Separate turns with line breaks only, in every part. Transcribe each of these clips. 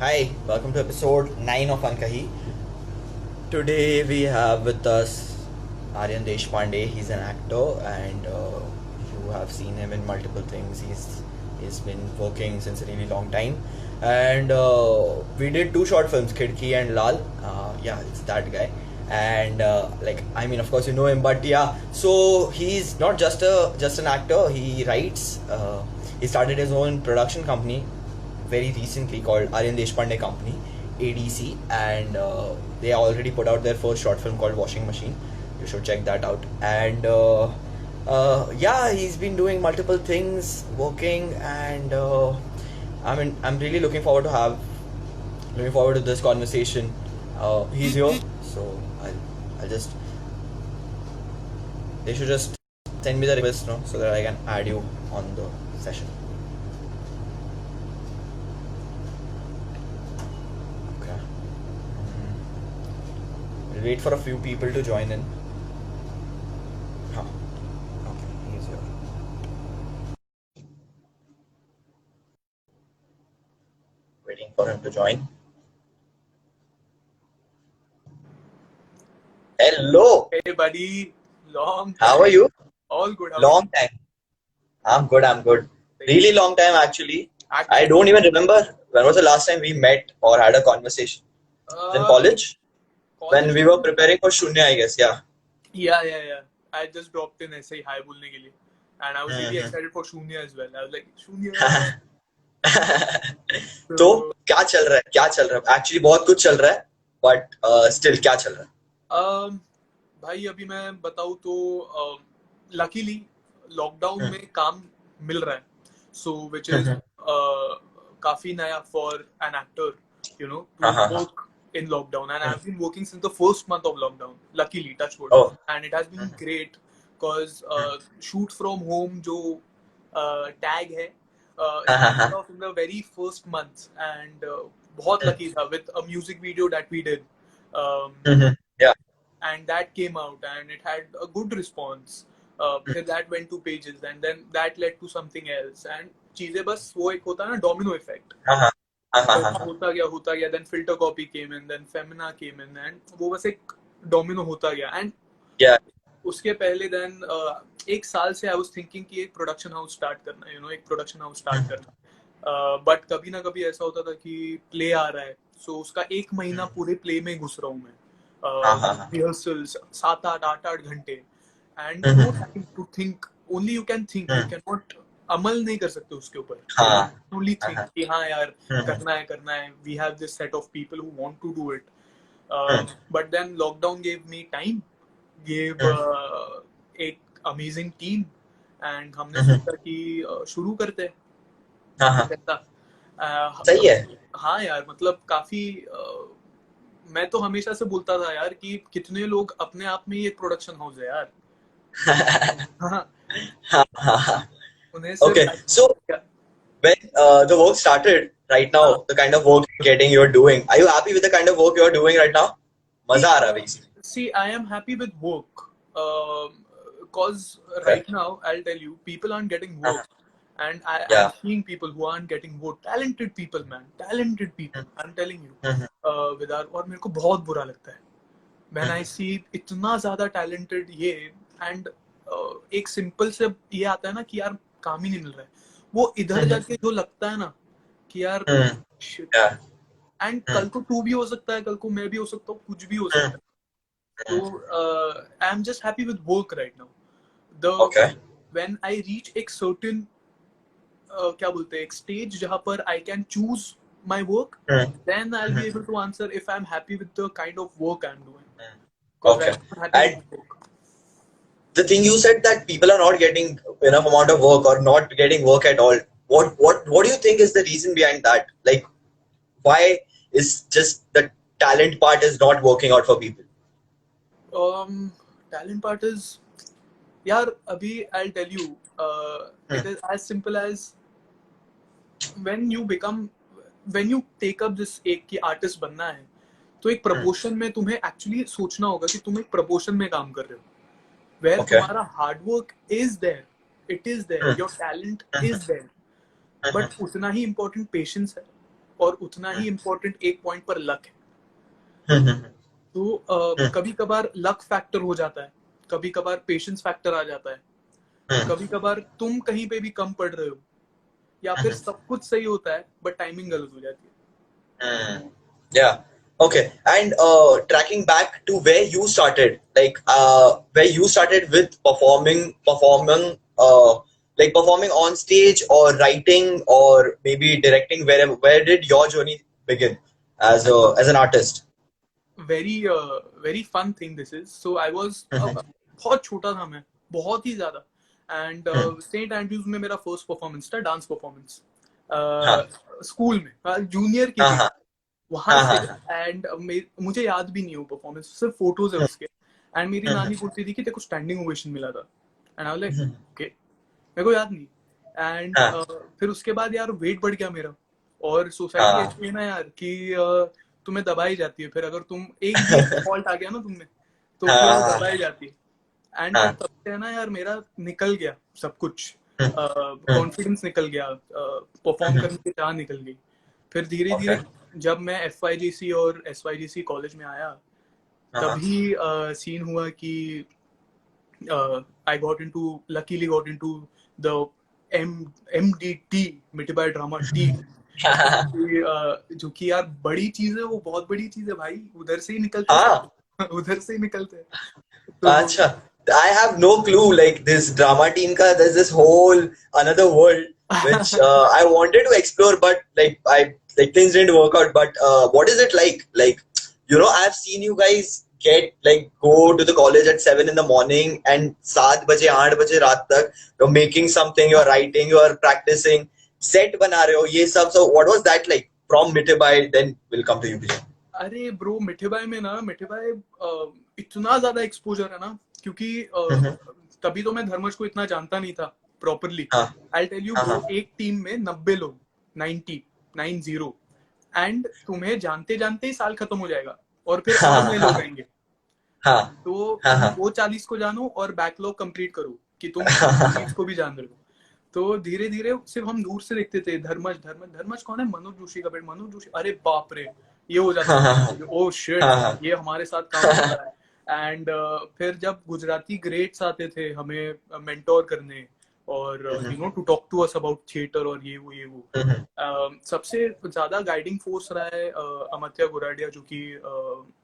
Hi, welcome to episode 9 of Ankahi. Today we have with us Aryan Deshpande. He's an actor and you have seen him in multiple things. He's been working since a really long time. And we did two short films, Khidki and Lal. Yeah, it's that guy. And of course you know him, but yeah. So he's not just an actor. He writes. He started his own production company very recently called Aryan Deshpande Company, ADC, and they already put out their first short film called Washing Machine. You should check that out. And yeah, he's been doing multiple things, working, and I'm really looking forward to this conversation. He's here, so I'll just they should just send me the request, no, so that I can add you on the session. Okay. We'll wait for a few people to join in. Huh. Okay, he's here. Waiting for him to join. Hello.
Hey buddy, long
How
time.
are you?
All good. How are
Long
you?
time. I'm good. I'm good. Really long time actually. I
Actually,
don't even remember when was the last time we met or had a conversation. Was in college when
college.
we were preparing for Shunya, I guess. Yeah.
Yeah. I just dropped in ऐसे ही hi बोलने के लिए, and I was really
hmm,
excited for Shunya as well. I was like Shunya.
तो
So
क्या चल रहा है actually बहुत कुछ चल रहा है बट स्टिल क्या चल रहा है
भाई अभी मैं बताऊँ तो लकीली लॉकडाउन
हम्म,
में काम मिल रहा है. So which is
हम्म,
काफी नया for an actor, to
हाँ हाँ हाँ
work in lockdown, and
hmm,
I've been working since the first month of lockdown, luckily, touch wood,
O
and it has been
hmm,
great because
hmm,
shoot from home जो tag है,
हाँ हाँ
started
हाँ
off in the very first month, and बहुत
हम्म,
lucky था with a music video that we did, um,
या
and that came out and it had a good response. Then that went to pages and then that led to something else, and चीजें बस वो एक होता है ना domino effect.
हाँ हाँ हाँ हाँ हाँ
तो
हाँ
होता गया then filter copy came in, then Femina came in, and वो बस एक domino होता गया. And
या
उसके पहले then एक साल से I was thinking कि एक production house start करना, एक production house start करना. बट कभी ना कभी ऐसा होता था कि प्ले आ रहा है, सो उसका एक महीना पूरे प्ले में घुस रहा हूँ मैं,
हाँ हाँ हाँ
रिहर्सल्स 7 8 8 8 घंटे, and
hmm,
no
hmm,
time to think. Only you can think, you
hmm,
can not अमल नहीं कर सकते उसके ऊपर,
हाँ
ओनली
हाँ
थिंक
हाँ
कि हाँ यार
हम्म,
करना है, we have this set of people who want to do it.
Hmm,
but then lockdown gave me time, gave
hmm,
एक अमेजिंग टीम, एंड हमने
हम्म,
सोचा कि शुरू करते हैं
हाँ हाँ
कैसा.
सही है
हाँ यार, मतलब काफी मैं तो हमेशा से बोलता था यार कि कितने लोग अपने आप में ही एक प्रोडक्शन हाउस है यार. हाँ,
हाँ हाँ हाँ
उन्हें
okay
सिर्फ
so
क्या.
when the work started right now
हाँ,
the kind of work you're doing are you happy with the kind of work you're doing right now
see,
मजा आ रहा है basically
I am happy with work, because
okay
right now I'll tell you, people aren't getting
हाँ
work, and I'm
yeah
seeing people who aren't getting work, talented people, man, talented people, I'm telling you,
हम्म,
विदार, और मेरे को बहुत बुरा लगता है when I see इतना ज्यादा talented ये, and एक सिंपल से ये आता है ना कि यार काम ही नहीं मिल रहा है, वो इधर
हम्म,
जाके जो लगता है ना कि यार
हम्म,
शिट.
yeah
एंड
हम्म,
कल को तू भी हो सकता है, कल को मैं भी हो सकता हूँ, कुछ भी हो
हम्म,
सकता है. तो I am just happy with work right now. The
okay
when I reach एक सर्टेन क्या बोलते हैं, एक स्टेज जहां पर I can choose my work,
hmm,
then I'll be
hmm,
able to answer if I'm happy with the kind of work I'm doing,
hmm,
because
okay
right now I'm happy with
and
the work.
the thing you said that people are not getting enough amount of work or not getting work at all what do you think is the reason behind that like why is just the talent part is not working out for people
um Talent part is, यार अभी I'll tell you, it
Hmm,
is as simple as when you become, when you take up this एक कि artist बनना है, तो एक
hmm,
proportion में तुम्हें एक्चुअली सोचना होगा कि तुम एक प्रपोर्शन में काम कर रहे हो, वेयर
okay
तुम्हारा hard work is there, it is there,
Hmm,
your talent
hmm,
is there,
hmm,
but उतना ही इम्पोर्टेंट पेशेंस है, और उतना ही इम्पोर्टेंट एक पॉइंट पर लक है। तो कभी कभार लक फैक्टर हो जाता है, कभी कभार पेशेंस फैक्टर आ जाता है, कभी कभार तुम कहीं पे भी कम पड़ रहे हो, या फिर सब कुछ सही होता है बट टाइमिंग गलत हो जाती है।
Yeah. Okay. And tracking back to where you started, like where you started with performing on stage or writing or maybe directing, where did your journey begin as an artist?
Very fun thing this is. So I was बहुत छोटा था मैं, बहुत ही ज्यादा। And Saint Andrews में मेरा first performance था, dance performance, school में, जूनियर की थी वहां से। एंड मुझे याद भी नहीं हो परफॉर्मेंस, सिर्फ फोटोज है उसके। एंड मेरी नानी बोलती थी कि तेरे को स्टैंडिंग ओवेशन मिला था। And I was like okay, मेरे को याद नहीं। एंड फिर उसके बाद यार वेट बढ़ गया मेरा, और सोसाइटी ऐसी है ना यार कि तुम्हें दबाई जाती है। फिर अगर तुम एक भी फॉल्ट आ गया ना तुमने, तो फिर वो दबाई जाती है। एंड फिर तब से है ना यार, मेरा निकल गया सब कुछ, कॉन्फिडेंस निकल गया, परफॉर्म करने की चाह निकल गई। फिर धीरे धीरे जब मैं FYGC और SYGC कॉलेज में आया, तभी सीन हुआ कि I luckily got into the MDT, Mithibai drama team, जो कि यार बड़ी चीज है, वो बहुत बड़ी चीज है भाई, उधर से ही निकलते हैं, उधर से ही निकलते हैं। तो
अच्छा, I have no clue. Like this drama team ka, there's this whole another world which I wanted to explore, but like things didn't work out. But what is it like? Like, I've seen you guys go to the college at 7 in the morning and 7 baje 8 baje raat tak you're making something, you're writing, you're practicing, set bana rahe ho, ye sab. So what was that like from Mithibai? Then we'll come to you, Vijay.
अरे bro, Mithibai में ना, मिठीबाई इतना ज्यादा exposure है ना, क्योंकि तभी तो मैं धर्मज को इतना जानता नहीं था properly. I tell you bro, एक टीम में 90 लोग, 90 एंड तुम्हें जानते जानते ही साल खत्म हो जाएगा, और फिर और नए लोग आएंगे। तो वो 40 को जानो और बैकलॉग कंप्लीट करो कि तुम 40 को भी जान रहे हो। तो धीरे धीरे सिर्फ हम दूर से देखते थे, धर्मज धर्मज धर्मज कौन है, मनोज जोशी का बेटा, मनोज जोशी, अरे बाप रे, ये हो जाता है, ओ शिट, ये हमारे साथ काम कर रहा है। एंड फिर जब गुजराती ग्रेट्स आते थे हमें मेंटोर करने, और to talk to us about theatre और ये वो सबसे ज्यादा गाइडिंग फोर्स रहा है अमत्या गुराडिया, जो कि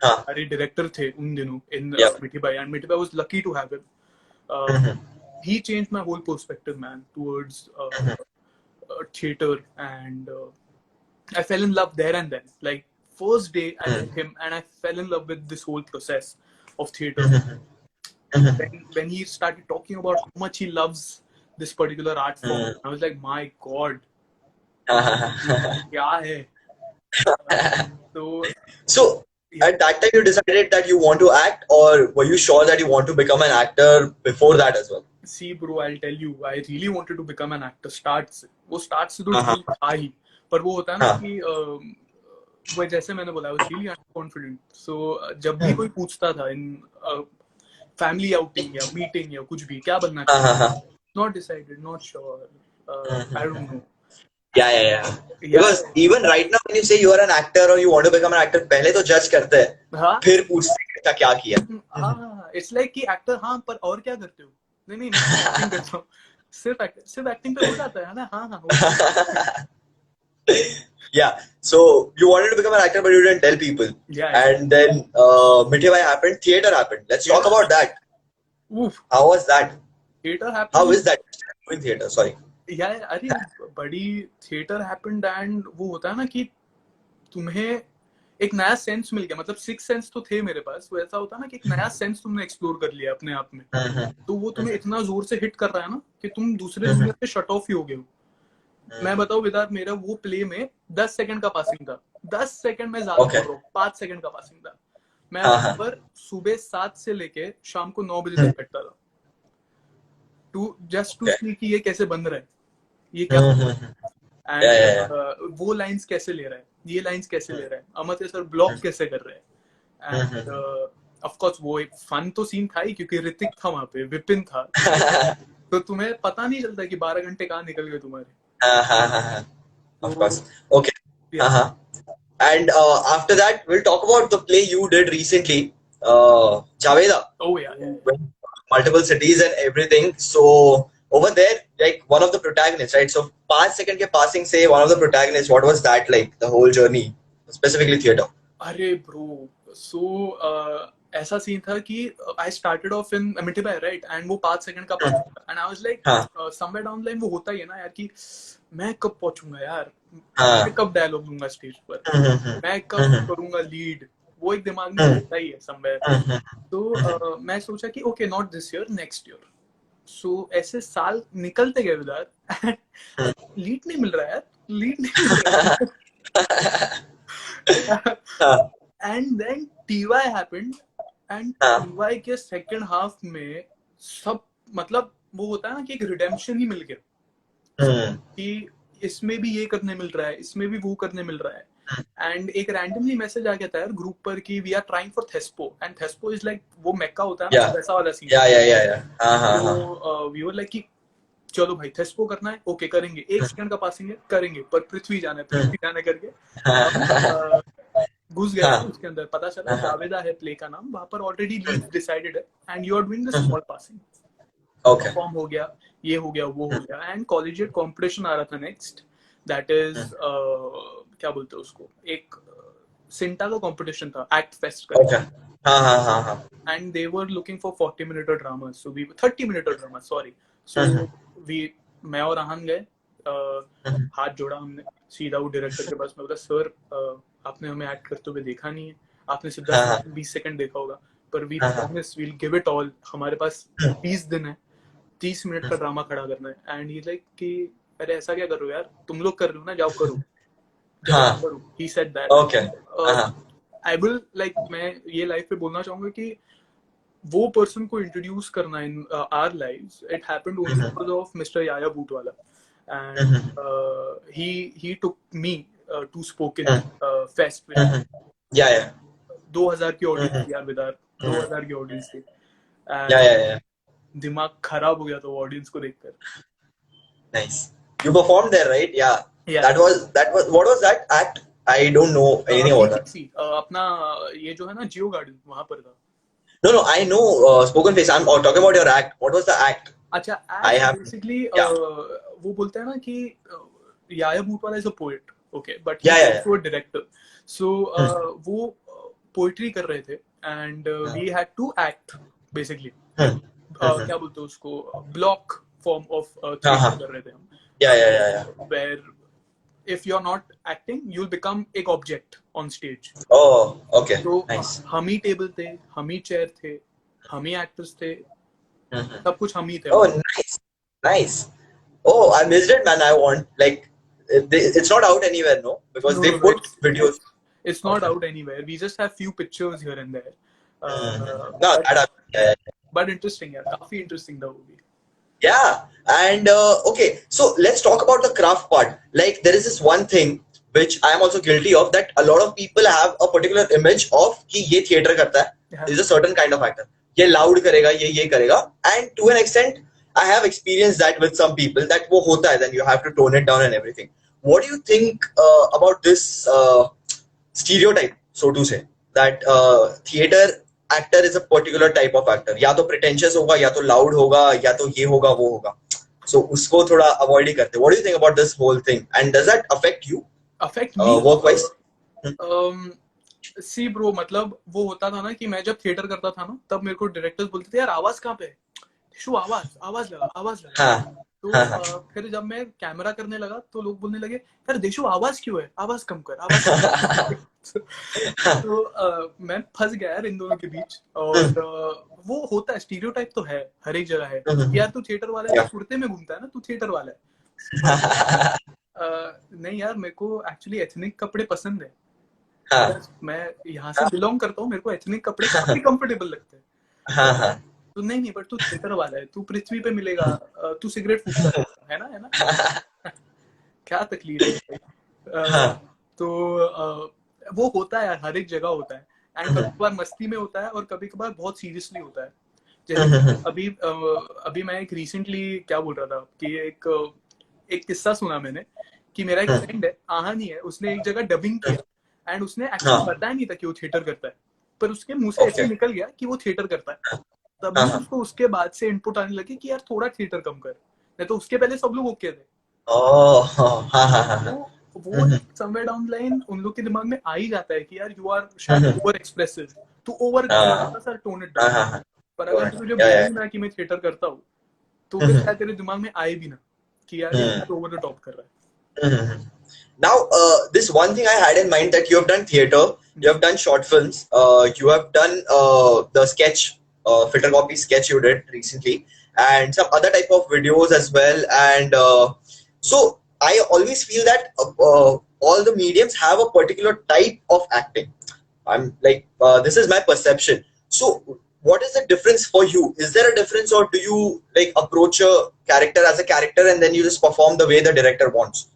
हमारे डायरेक्टर थे उन दिनों in Mithibai, and Mithibai was lucky to have him. He changed my whole perspective, man, towards theater, and I fell in love there and then. Like first day I met him, and I fell in love with this whole process of theater. When he started talking about how much he loves this particular art form, I was like, my God, kya hai? So
at that time you decided that you want to act, or were you sure that you want to become an actor before that as well?
See bro, I'll tell you, I really wanted to become an actor start से। वो start से तो dream था ही, पर वो होता है ना कि वो जैसे मैंने बोला, I was really unconfident. So जब भी कोई पूछता था इन फैमिली आउटिंग या मीटिंग या कुछ भी, क्या बनना चाहिए, not decided, not sure, I don't know.
Yeah. Because even right now when you say you are an actor or you want to become an actor, पहले तो जज करते हैं, फिर पूछते हैं क्या किया।
It's like कि एक्टर, हाँ पर और क्या करते हो? नहीं एक्टिंग करता हूँ, सिर्फ एक्टिंग पे हो जाता है ना। हाँ
Yeah, so you wanted to become an actor but you didn't tell people.
Yeah.
And then Mithibai happened, theater happened. Let's talk about that.
Oof.
How was that?
Theater happened.
How is that doing theater? Sorry.
यार अरे बड़ी theatre happened, and वो होता है ना कि तुम्हें एक नया सेंस मिल गया, मतलब 6 सेंस तो थे मेरे पास, वो ऐसा होता है ना कि एक नया सेंस तुमने एक्सप्लोर कर लिया अपने आप में, तो वो तुम्हें इतना जोर से हिट कर रहा है ना कि तुम दूसरे दुनिया से शट ऑफ ही हो गए हो। मैं बताऊं विदार्थ, मेरा वो प्ले में 10 सेकंड का पासिंग था, 10 सेकंड में ज्यादा बोल रहा हूं, 5 सेकंड का पासिंग था। मैं वहां पर सुबह 7 से लेके शाम को 9 बजे तक बैठता था, जस्ट टू सी कि ये कैसे बन रहा है, ये क्या एंड वो लाइंस कैसे ले रहा है, ये लाइंस कैसे ले रहा है, अमर्त्य सर ब्लॉक कैसे कर रहे हैं। एंड ऑफ कोर्स वो एक फन तो सीन था ही, क्योंकि ऋतिक था वहां पे, विपिन था, तो तुम्हें पता नहीं चलता कि 12 घंटे कहाँ निकल गए तुम्हारे।
Of course. Okay.
Yeah.
And after that, we'll talk about the play you did recently, Javeda,
Oh yeah, yeah, yeah.
with multiple cities and everything. So over there, like one of the protagonists, right? So 5 second ke passing say one of the protagonists. What was that like? The whole journey, specifically theater.
अरे bro, so ऐसा scene था कि I started off in Mithibai, right, and वो 5 second का पास
हाँ
था, and I was like
हाँ
समवेयर डाउन लाइन वो होता ही है ना यार कि मैं कब पहुंचूंगा यार, मैं
हाँ
कब डायलॉग दूंगा स्टेज पर,
हम्म,
मैं कब
हम्म,
करूंगा लीड, वो एक दिमाग में
हम्म,
चलता ही है समवेयर.
हम्म,
तो मैं सोचा कि okay not this year, next year. So ऐसे साल निकलते गए विदार, लीड नहीं मिल रहा है यार, लीड नहीं मिल रहा है.
हाँ
and then TY happened, and
हाँ
टीवाई के सेकंड हाफ में सब, मतलब वो होता है ना कि एक रिडेम्पशन ही मिल गया कि इसमें भी ये करने मिल रहा है, इसमें भी वो करने मिल रहा है. एंड एक रैंडमली मैसेज आ गया था यार ग्रुप पर कि we are trying for Thespo, and Thespo is like वो मेक्का होता है ना,
या
वैसा वाला सीन.
या हाँ हाँ हाँ
तो वी वर लाइक कि चलो भाई थेस्पो करना है, ओके करेंगे, 1 सेकंड का पासिंग है करेंगे, पर पृथ्वी जाना है, पृथ्वी जाना करके हम घुस गए थे उसके अंदर. पता चला जावेदा है प्ले का नाम, वहां पर ऑलरेडी लीड डिसाइडेड है, and you are doing the small passing.
Okay
perform हो गया, ये हो गया, वो हो गया, एंड कॉलेजिएट कंपटीशन आ रहा था नेक्स्ट. दैट इज क्या बोलते हैं उसको, एक सिंटा का कंपटीशन था, एक्ट फेस्ट का.
ओके हाँ हाँ हाँ हाँ
and they were looking for 40-minute dramas, so we 30-minute drama, sorry. So we, मैं और आहन गए, हाथ जोड़ा हमने सीधा वो डायरेक्टर के पास. मैं बोला सर आपने हमें एक्ट करते हुए देखा नहीं है, आपने सिर्फ 20 सेकंड देखा होगा, पर we promise we will give it all. हमारे पास 30 दिन है, 30 मिनट का ड्रामा खड़ा करना है. एंड ही लाइक कि अरे ऐसा क्या कर रहे हो यार, तुम लोग कर रहे हो ना, जाओ करो, जाओ करो. He said that.
Okay
I will like, मैं ये लाइफ पे बोलना चाहूंगा कि वो पर्सन को इंट्रोड्यूस करना in our lives, it happened only because of mister Yaya Bootwala. And he took me to spoken fest में.
या
2000 की ऑडियंस थी यार विदार, 2000 की ऑडियंस थी.
या
दिमाग खराब हो गया था ऑडियंस को देखकर.
Nice. You performed there, right? Yeah.
Yeah.
That was what was that act? I don't know anything about that.
BGC, अपना ये जो है ना जियो गार्डन, वहां पर था.
No, I know Spoken Face. I'm talking about your act. What was the act?
अच्छा,
I have.
Basically
Yeah.
वो बोलते हैं ना कि Yaya Bootwala is a poet, okay, but
Yeah,
he
yeah,
is also a director. So वो poetry कर रहे थे, and we had to act basically. क्या बोलते हैं उसको, ब्लॉक फॉर्म ऑफ थिएटर कर रहे थे हम.
Yeah.
Where if you're not acting, you'll become एक object on stage.
Oh, okay.
तो
Nice.
हम ही टेबल थे, हम ही चेयर थे, हम ही एक्टर्स थे, सब कुछ हम ही थे.
Oh, nice. Oh, I missed it, man. I want like it's not out anywhere, no, because they put videos.
It's not out anywhere. We just have few pictures here and there.
No, yeah.
But interesting, यार, काफी interesting था वो भी.
Yeah, and okay, so let's talk about the craft part. Like there is this one thing which I am also guilty of, that a lot of people have a particular image of कि ये theater करता है, is a certain kind of actor. ये loud करेगा, ये करेगा, and to an extent, I have experienced that with some people, that वो होता है, then you have to tone it down and everything. What do you think about this stereotype, so to say, that theater actor is a particular type of actor, या तो pretentious होगा, या तो loud होगा, या तो ये होगा, वो होगा, so उसको थोड़ा avoid ही करते. What do you think about this whole thing, and does that affect you?
Affect me?
Work wise?
C bro, मतलब वो होता था ना कि मैं जब थिएटर करता था ना, तब मेरे को डायरेक्टर्स बोलते थे यार आवाज कहाँ पे, शो आवाज लगा. तो फिर जब मैं कैमरा करने लगा तो लोग बोलने लगे यार देशो आवाज क्यों है, आवाज कम कर, आवाज. तो मैं फंस गया यार इन दोनों के बीच. और वो होता है, स्टीरियोटाइप तो है, हर एक जगह है. यार तू थिएटर वाला है, कुर्ते में घूमता है ना, तू थिएटर वाला है. नहीं यार, मेरे को एक्चुअली एथनिक कपड़े पसंद है. मैं यहाँ से बिलोंग करता हूँ, मेरे को एथनिक कपड़े काफी कंफर्टेबल लगते हैं. तो नहीं, पर तू थिएटर वाला है, तू पृथ्वी पे मिलेगा, तू सिगरेट फूकता है ना. क्या तकलीफ है. तो वो होता है यार, हर एक जगह होता है. एंड कभी कभार मस्ती में होता है, और कभी कभार बहुत सीरियसली होता है. जैसे अभी मैं एक रिसेंटली क्या बोल रहा था कि एक किस्सा सुना मैंने कि मेरा एक फ्रेंड है आहानी है, उसने एक जगह डबिंग किया एंड उसने एक्चुअली बताया नहीं था कि वो थिएटर करता है, पर उसके मुंह से ऐसे निकल गया कि वो थिएटर करता है। तभी उसको उसके बाद से इनपुट आने लगी कि यार थोड़ा थिएटर कम कर, नहीं तो उसके पहले सब लोग ओके थे। वो समवेयर डाउन लाइन उन लोग के दिमाग में आ ही जाता है कि यार यू आर शायद ओवर एक्सप्रेसिव, तू ओवर थोड़ा सा टोन इट डाउन। पर अगर तुझे बोलूं ना कि मैं थिएटर करता हूँ, तो फिर शायद तेरे दिमाग में आए भी ना कि यार ये ओवर द टॉप कर रहा है।
Now, this one thing I had in mind that you have done theater, you have done short films, you have done the sketch, filter copy sketch you did recently, and some other type of videos as well. And so I always feel that all the mediums have a particular type of acting. I'm like, this is my perception. So, what is the difference for you? Is there a difference, or do you like approach a character as a character and then you just perform the way the director wants?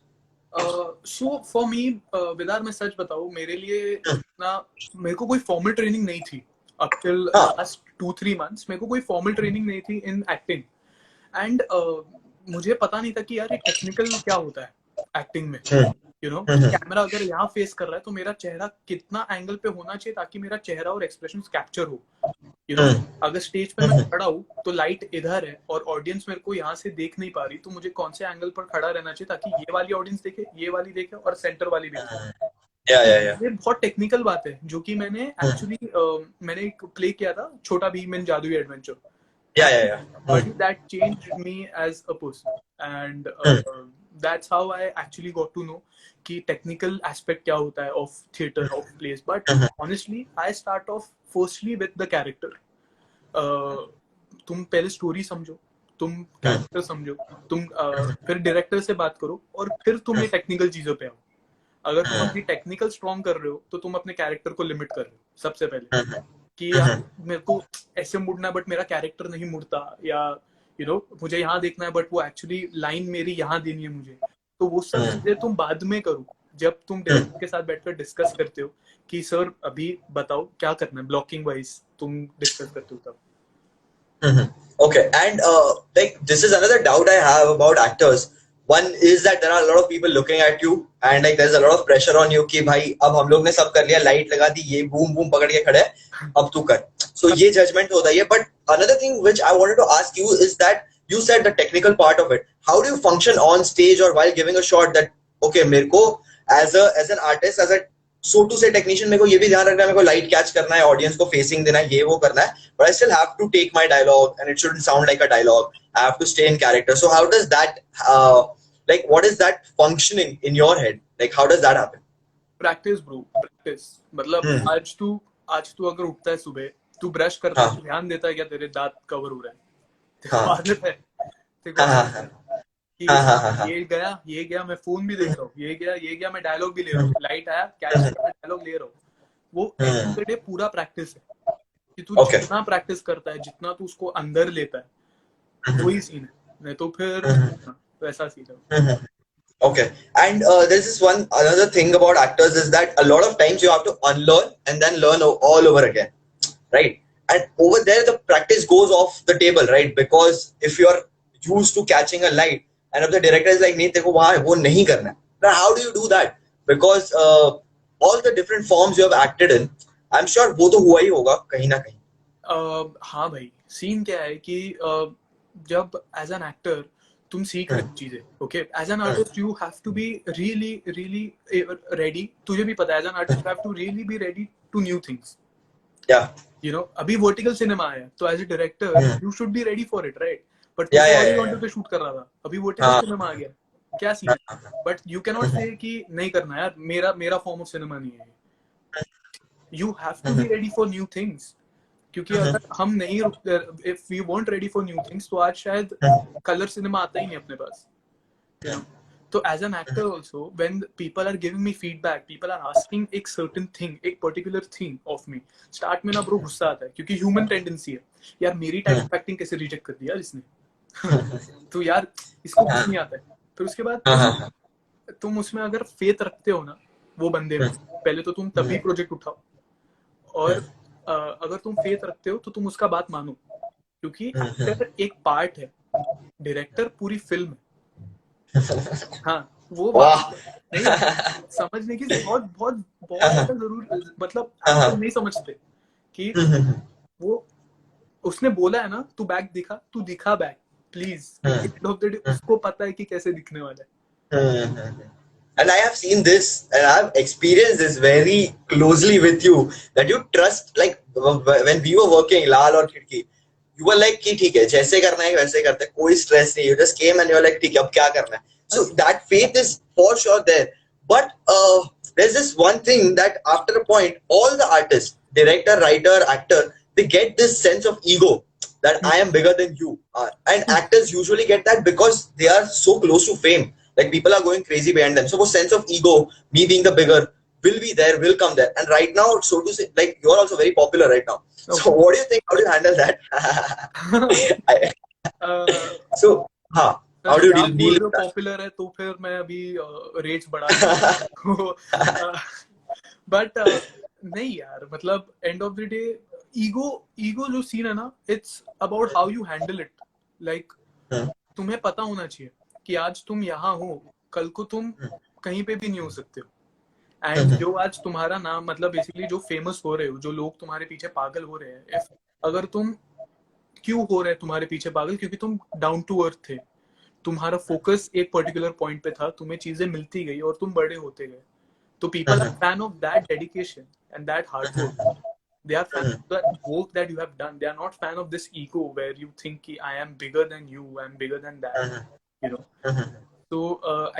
So for me whether, मैं सच बताऊं, मेरे लिए ना, मेरे को कोई formal training नहीं थी अप टिल लास्ट 2-3 मंथ्स। मेरे को कोई फॉर्मल ट्रेनिंग नहीं थी इन एक्टिंग एंड मुझे पता नहीं था कि यार ये टेक्निकल क्या होता है एक्टिंग में। यू नो, कैमरा अगर यहाँ फेस कर रहा है तो मेरा चेहरा कितना एंगल पे होना चाहिए ताकि मेरा चेहरा और एक्सप्रेशंस कैप्चर हो। यू नो, अगर स्टेज पे मैं खड़ा हूँ तो लाइट इधर है और ऑडियंस मेरे को यहाँ से देख नहीं पा रही, तो मुझे कौन से एंगल पर खड़ा रहना चाहिए ताकि ये वाली ऑडियंस देखे, ये वाली देखे और सेंटर वाली भी देखे। ये बहुत टेक्निकल बात है जो कि मैंने एक्चुअली मैंने एक प्ले किया था, छोटा भीम इन जादुई adventure. But that changed me as a person and that's how I actually got to know कि technical aspect क्या होता है of theater, of plays. But honestly I start off firstly with the character. तुम पहले story समझो, तुम character समझो, तुम फिर डायरेक्टर से बात करो और फिर तुम ये टेक्निकल चीजों पे आओ। अगर तुम अपनी टेक्निकल स्ट्रॉन्ग कर रहे हो तो तुम अपने कैरेक्टर को लिमिट कर रहे हो सबसे पहले कि यार मेरे को ऐसे मुड़ना है बट मेरा कैरेक्टर नहीं मुड़ता, या यू नो मुझे यहाँ देखना है बट वो एक्चुअली लाइन मेरी यहाँ देनी है मुझे। तो वो सब चीजें तुम बाद में करो जब तुम डायरेक्टर के साथ बैठकर डिस्कस करते हो कि सर अभी बताओ क्या करना है, ब्लॉकिंग वाइज तुम डिस्कस करते हो तब।
Okay, and like this is another doubt I have about actors. One is that there are a lot of people looking at you and like there's a lot of pressure on you कि भाई अब हम लोग ने सब कर लिया, light लगा दी, ये बूम बूम पकड़ के खड़े हैं, अब तू कर। So ये judgment होता है। But another thing which I wanted to ask you is that you said the technical part of it. How do you function on stage or while giving a shot that okay मेरे को as an artist, as a so to say technician, मेरे को ये भी ध्यान रखना है, मेरे को लाइट कैच करना है, ऑडियंस को फेसिंग देना है, ये वो करना है, but I still have to take my dialogue and it shouldn't sound like a dialogue. I have to stay in character. So how does that like what is that functioning in your head? Like how does that happen?
Practice bro, practice. मतलब आज तू अगर उठता है सुबह, तू brush करता है, ध्यान देता है क्या तेरे दांत कवर हो रहा है, तेरे आदत है, ये गया मैं फोन भी देख रहा हूँ, ये गया मैं डायलॉग भी ले रहा हूँ, लाइट आया कैच कर डायलॉग ले रहा हूँ। वो एवरीडे पूरा प्रैक्टिस है कि तू जितना प्रैक्टिस करता है, जितना तू उसको अंदर लेता है, वही सीन है, नहीं तो फिर वैसा सीन है।
Okay, and there's this one another thing about actors is that a lot of times you have to unlearn and then learn all over again, right? And over there the practice goes off the table, right? Because if you're used to catching a light and if the director is like नहीं तेरे को वहाँ वो नहीं करना है, then how do you do that? Because all the different forms you have acted in, I'm sure वो तो हुआ ही होगा कहीं ना कहीं।
हाँ भाई, सीन क्या है कि जब एज एन एक्टर तुम सीख रहे चीजें, okay, as an artist you have to be really really ready. तुझे भी पता है as an artist you have to really be ready to new things. You know अभी वर्टिकल सिनेमा आया तो as a director you should be ready for it, right? But तू horizontal पे shoot कर रहा था, अभी वर्टिकल सिनेमा आ गया, क्या सीन है? बट यू कैन नॉट से कि नहीं करना यार, मेरा फॉर्म ऑफ सिनेमा नहीं है। You have to be ready for new things, क्योंकि अगर हम नहीं रुकते, if we want ready for new things, तो आज शायद कलर सिनेमा आता ही नहीं अपने पास। तो as an actor also when people are giving me feedback, people are asking एक सर्टेन थिंग, एक particular thing of me, start में ना ब्रो गुस्सा आता है, क्योंकि ह्यूमन टेंडेंसी है यार, मेरी टाइप ऑफ एक्टिंग कैसे रिजेक्ट कर दिया इसने तो यार इसको कुछ नहीं आता है। फिर उसके बाद तुम उसमें अगर फेथ रखते हो ना वो बंदे में, पहले तो तुम तभी प्रोजेक्ट उठाओ, और अगर तुम फेथ रखते हो तो तुम उसका बात मानो, क्योंकि एक्टर एक पार्ट है, डायरेक्टर पूरी फिल्म है। हाँ, वो बात
वाह.
नहीं समझने की बहुत बहुत बहुत ज्यादा जरूर, मतलब एक्टर नहीं समझते कि वो उसने बोला है ना तू बैग दिखा, तू दिखा बैग प्लीज, क्योंकि एंड ऑफ द डे उसको पता है कि कैसे दिखने वाला है.
And I have seen this and I have experienced this very closely with you that you trust, like when we were working Lal or Khidki, you were like कि ठीक है जैसे करना है वैसे करते हैं, कोई stress नहीं, you just came and you were like ठीक है अब क्या करना है. So that faith is for sure there. But there's this one thing that after a point, all the artists, director, writer, actor, they get this sense of ego that I am bigger than you. And actors usually get that because they are so close to fame. Like people are going crazy behind them. So a sense of ego, me being the bigger, will be there, will come there. And right now, so to say, like you're also very popular right now.
Okay.
So what do you think? How do you handle that? So, हाँ. How do you
आप बोल
deal
रहे हो
with that?
Popular है तो फिर मैं अभी रेट बढ़ा बट नहीं यार, मतलब end of the day ego ego जो सीन है ना, it's about how you handle it. Like तुम्हें पता होना चाहिए कि आज तुम यहाँ हो, कल को तुम कहीं पे भी नहीं हो सकते हो. एंड जो आज तुम्हारा नाम, मतलब बेसिकली जो फेमस हो रहे हो, जो लोग तुम्हारे पीछे पागल हो रहे हैं, अगर तुम क्यों हो रहे तुम्हारे पीछे पागल, क्योंकि तुम डाउन टू अर्थ थे, तुम्हारा फोकस एक पर्टिकुलर पॉइंट पे था, तुम्हें चीजें मिलती गई और तुम बड़े होते गए. तो people are fan of that dedication and that hard work. They are fan of the work that you have done. They are not fan of this ego where you think कि I am bigger than you, I am bigger than that, you know. So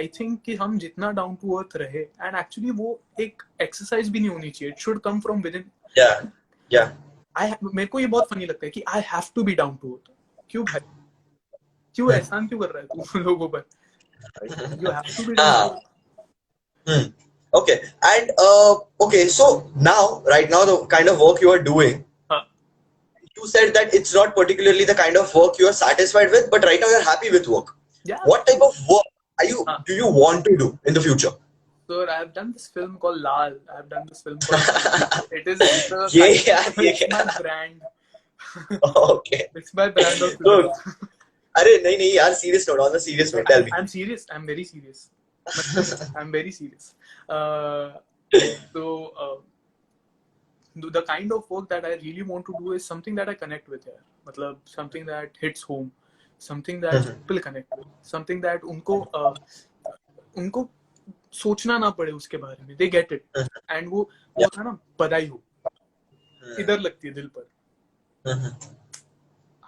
I think कि हम जितना down to earth रहे, and actually वो एक exercise भी नहीं होनी चाहिए. It should come from within.
Yeah, yeah.
मेरे को ये बहुत funny लगता है कि I have to be down to earth. क्यों भाई? क्यों एहसान क्यों कर रहा है तू लोगों पर? You have to be down to earth.
Okay, and okay, so now, right now, the kind of work you are doing, you said that it's not particularly the kind of work you are satisfied with, but right now you're happy with work.
Yeah.
What type of work do you want to do in the future?
So I have done this film called Lal. I have done this film called it's my brand.
Okay.
It's my brand of film.
अरे नहीं यार, serious note, on the serious note, tell me.
I'm serious. I'm very serious. I'm very serious. The kind of work that I really want to do is something that I connect with here. मतलब something that hits home, something that people connect with, something that उनको सोचना ना पड़े उसके बारे में. They get it. And वो था ना, बधाई हो, इधर लगती है दिल पर.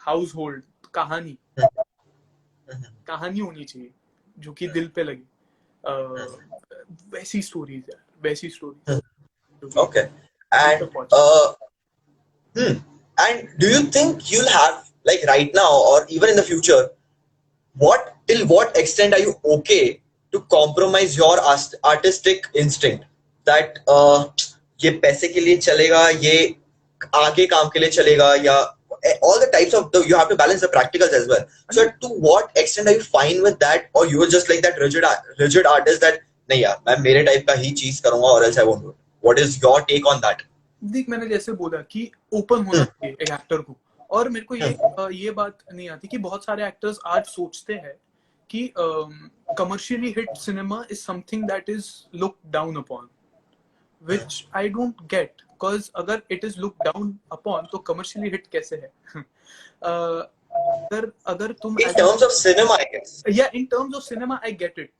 Household कहानी होनी चाहिए जो कि दिल पे लगे. वैसी स्टोरीज यार, वैसी stories.
Okay. And and do you think you'll have, like right now or even in the future, till what extent are you okay to compromise your artistic instinct that ये पैसे के लिए चलेगा, ये आगे काम के लिए चलेगा, या all the types of you have to balance the practicals as well. So to what extent are you fine with that, or you are just like that rigid artist that नहीं यार मैं मेरे टाइप का ही चीज करूंगा or else I won't do it? What is your take on that?
देख, मैंने जैसे बोला कि ओपन होना चाहिए एक एक्टर को. और मेरे को ये बात नहीं आती कि बहुत सारे एक्टर्स आज सोचते हैं कि commercially hit cinema is something that is looked down upon, which I don't get. Because अगर it is looked down upon तो कमर्शियली हिट कैसे है? अगर तुम
in terms of cinema, I guess.
Yeah, in terms of cinema I get it.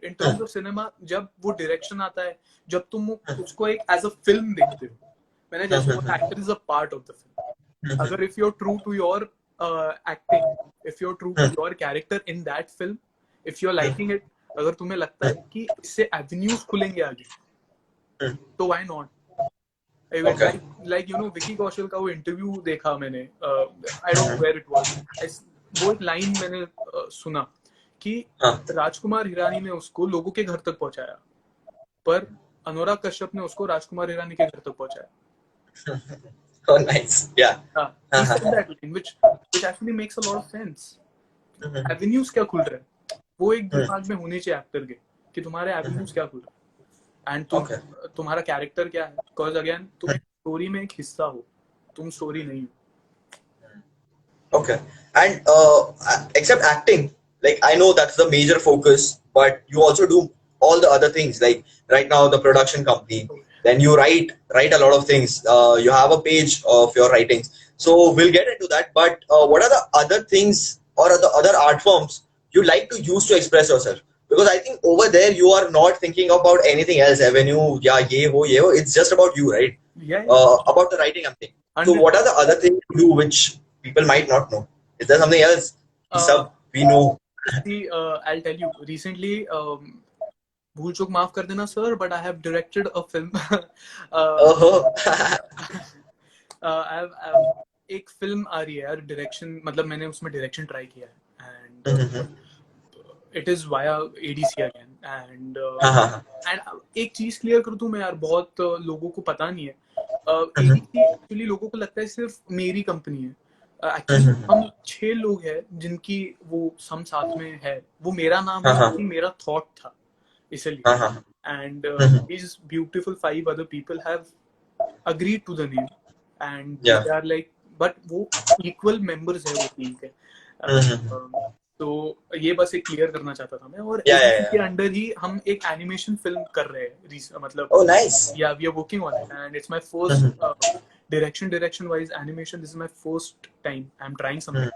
In terms of cinema, जब वो direction आता है, जब तुम उसको एक एज अ फिल्म देखते हो, मैंने जैसे बोला actor is a part of the film. अगर if you are true to your acting, if you are true to your character in that film, if you are liking it, अगर तुम्हें लगता है कि इससे एवेन्यूज खुलेंगे आगे, तो why not? Like you know Vicky Kaushal का वो इंटरव्यू देखा मैंने, I don't know where it was. वो एक लाइन मैंने सुना कि राजकुमार हिरानी ने उसको लोगों के घर तक पहुंचाया, पर अनुराग कश्यप ने उसको राजकुमार हिरानी के घर तक पहुंचाया.
Oh, nice. Yeah.
He said that line, which actually makes a lot of sense. Avenues क्या खुल रहे हैं, वो एक दिमाग में होने चाहिए एक्टर के कि तुम्हारे avenues क्या खुल रहे हैं, एंड तुम्हारा कैरेक्टर क्या है. बिकॉज अगेन तुम स्टोरी में एक हिस्सा हो, तुम स्टोरी नहीं हो.
Okay. And except acting, like I know that's the major focus, but you also do all the other things, like right now the production company, then you write a lot of things, you have a page of your writings, so we'll get into that. But what are the other things or the other art forms you like to use to express yourself? Because I think over there you are not thinking about anything else, avenue, yeah, ye ho, it's just about you, right?
Yeah, yeah.
About the writing, I'm thinking. So
100.
what are the other things you do which people might not know? Is there something else
Uh,
sub we know?
see, I'll tell you. Recently, भूल चूक माफ कर देना sir, but I have directed a film.
Oh.
एक film आ रही है यार, direction, मतलब मैंने उसमें डायरेक्शन ट्राई किया है,
Mhm.
And it is via ADC again, and
हाँ हाँ
एक चीज क्लियर कर दूं मैं यार, बहुत लोगों को पता नहीं है,
हाँ।
एडीसी एक्चुअली लोगों को लगता है सिर्फ मेरी कंपनी है, एक्चुअली
Mhm.
हम 6 लोग हैं जिनकी वो सम साथ में है, वो मेरा नाम
हाँ
है
हाँ
क्योंकि मेरा थॉट था इसलिए,
हाँ हाँ।
and
Mhm.
these beautiful 5 other people have agreed to the name, and they
Yeah.
are like, but वो equal members है वो टीम के,
Mhm.
तो ये बस एक क्लियर करना चाहता था मैं, और
Yeah, yeah,
एडीसी के
yeah.
अंडर ही हम एक एनिमेशन फिल्म कर रहे हैं, मतलब
Oh, nice.
yeah, we are working on it, and it's my first
Mhm.
direction wise animation, this is my first time I'm trying
Mhm.
something,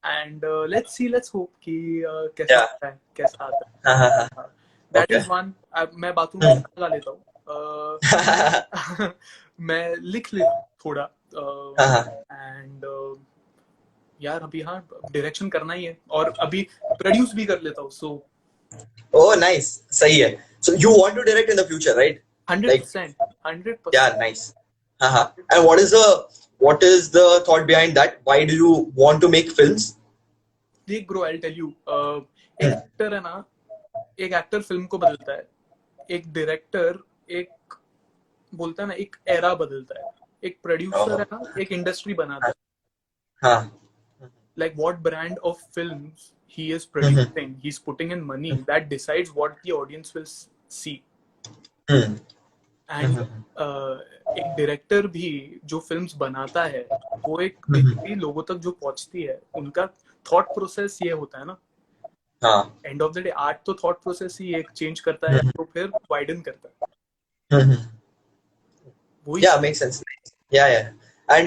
and let's hope कि कैसा
Yeah.
आता है, कैसा आता
हाँ हाँ हाँ.
है, दैट
Okay.
Is one. मैं बाथरूम में
Mhm.
गाना गा लेता हूँ, मैं लिख लेता हूँ थोड़ा,
हाँ हाँ.
एंड यार अभी हाँ डायरेक्शन करना ही है, और अभी प्रोड्यूस भी कर लेता हूँ, सो
Oh, nice. सही है. So you want to direct in the future, right?
Hundred
Like,
percent hundred
yeah,
percent
nice. हाँ हाँ. And what is the thought behind that? Why do you want to make films?
देख bro, I tell you, एक
Hmm.
Actor है ना, एक actor film को बदलता है, एक डायरेक्टर एक बोलता है ना, एक एरा बदलता है, एक प्रोड्यूसर
Oh.
है ना, एक इंडस्ट्री बनाता
हाँ.
है,
हाँ.
like what brand of films he is
Mhm.
producing, he's putting in money, that decides what the audience will see,
Hmm.
and
Mhm.
एक डायरेक्टर भी जो फिल्म्स बनाता है, वो एक
Mhm.
बेसिकली लोगों तक जो पहुंचती है, उनका थॉट प्रोसेस ये होता है ना,
हाँ.
End of the day art तो थॉट प्रोसेस ही एक चेंज करता है या
Mhm.
तो फिर वाइडन करता है,
Mhm.
वही
Yeah,
चीज।
makes sense. Yeah, yeah. And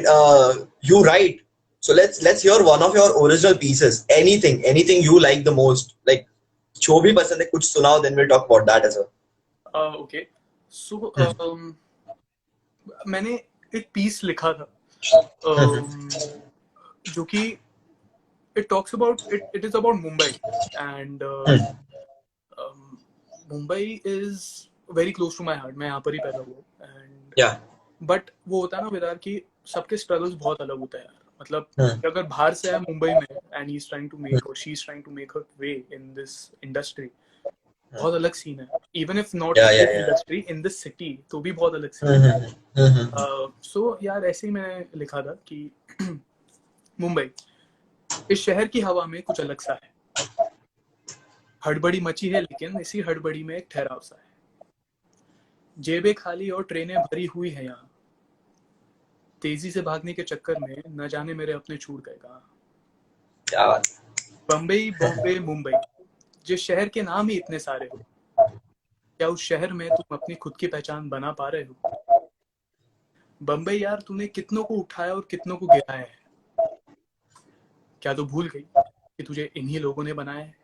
you write. So let's hear one of your original pieces. Anything you like the most. Like जो भी पसंद है कुछ सुनाओ. Then we'll talk about that as well.
Okay, so
Hmm.
मैंने एक piece लिखा था,
Mhm.
जो कि it talks about it is about Mumbai, and
Hmm.
Mumbai is very close to my heart, मैं यहाँ पर ही पैदा हुआ, and
Yeah.
बट वो होता है ना विदार कि सबके स्ट्रगल्स बहुत अलग होता है यार, मतलब
Hmm.
अगर बाहर से है मुंबई में and he is trying to make और she is trying to make her way in this industry, बहुत अलग सीन है, even if not
Yeah,
in
yeah,
this
yeah.
Industry, in this city तो भी बहुत अलग सीन
Mhm. Mhm.
है, सो यार ऐसे ही मैंने लिखा था कि मुंबई, इस शहर की हवा में कुछ अलग सा है, हड़बड़ी मची है लेकिन इसी हड़बड़ी में एक ठहराव सा है, जेबें खाली और ट्रेनें भरी हुई है यहाँ, तेजी से भागने के चक्कर में न जाने मेरे अपने छूट गए कहाँ,
क्या बात.
बम्बई बॉम्बे मुंबई, जिस शहर के नाम ही इतने सारे हो, क्या उस शहर में तुम अपनी खुद की पहचान बना पा रहे हो, बम्बई यार तूने कितनों को उठाया और कितनों को गिराया है, क्या तू भूल गई कि तुझे इन्हीं लोगों ने बनाया है,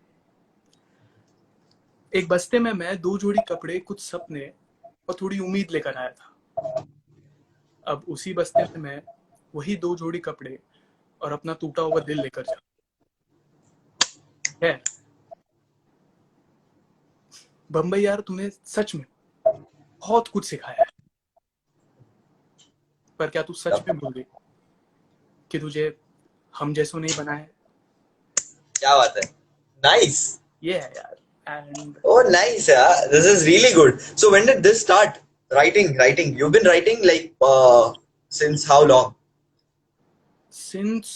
एक बस्ते में मैं 2 जोड़ी कपड़े, कुछ सपने और थोड़ी उम्मीद लेकर आया था, अब उसी बस्ते में मैं वही 2 जोड़ी कपड़े और अपना टूटा हुआ दिल लेकर जा है, बम्बई यार तूने सच में बहुत कुछ सिखाया है, पर क्या तू सच में भूल गई कि तुझे हम जैसों नहीं बनाया है,
क्या बात है. Nice.
ये है यार, and
Oh, nice. Yeah. This is really good. So when did this start? Writing. You've been writing like since how long?
Since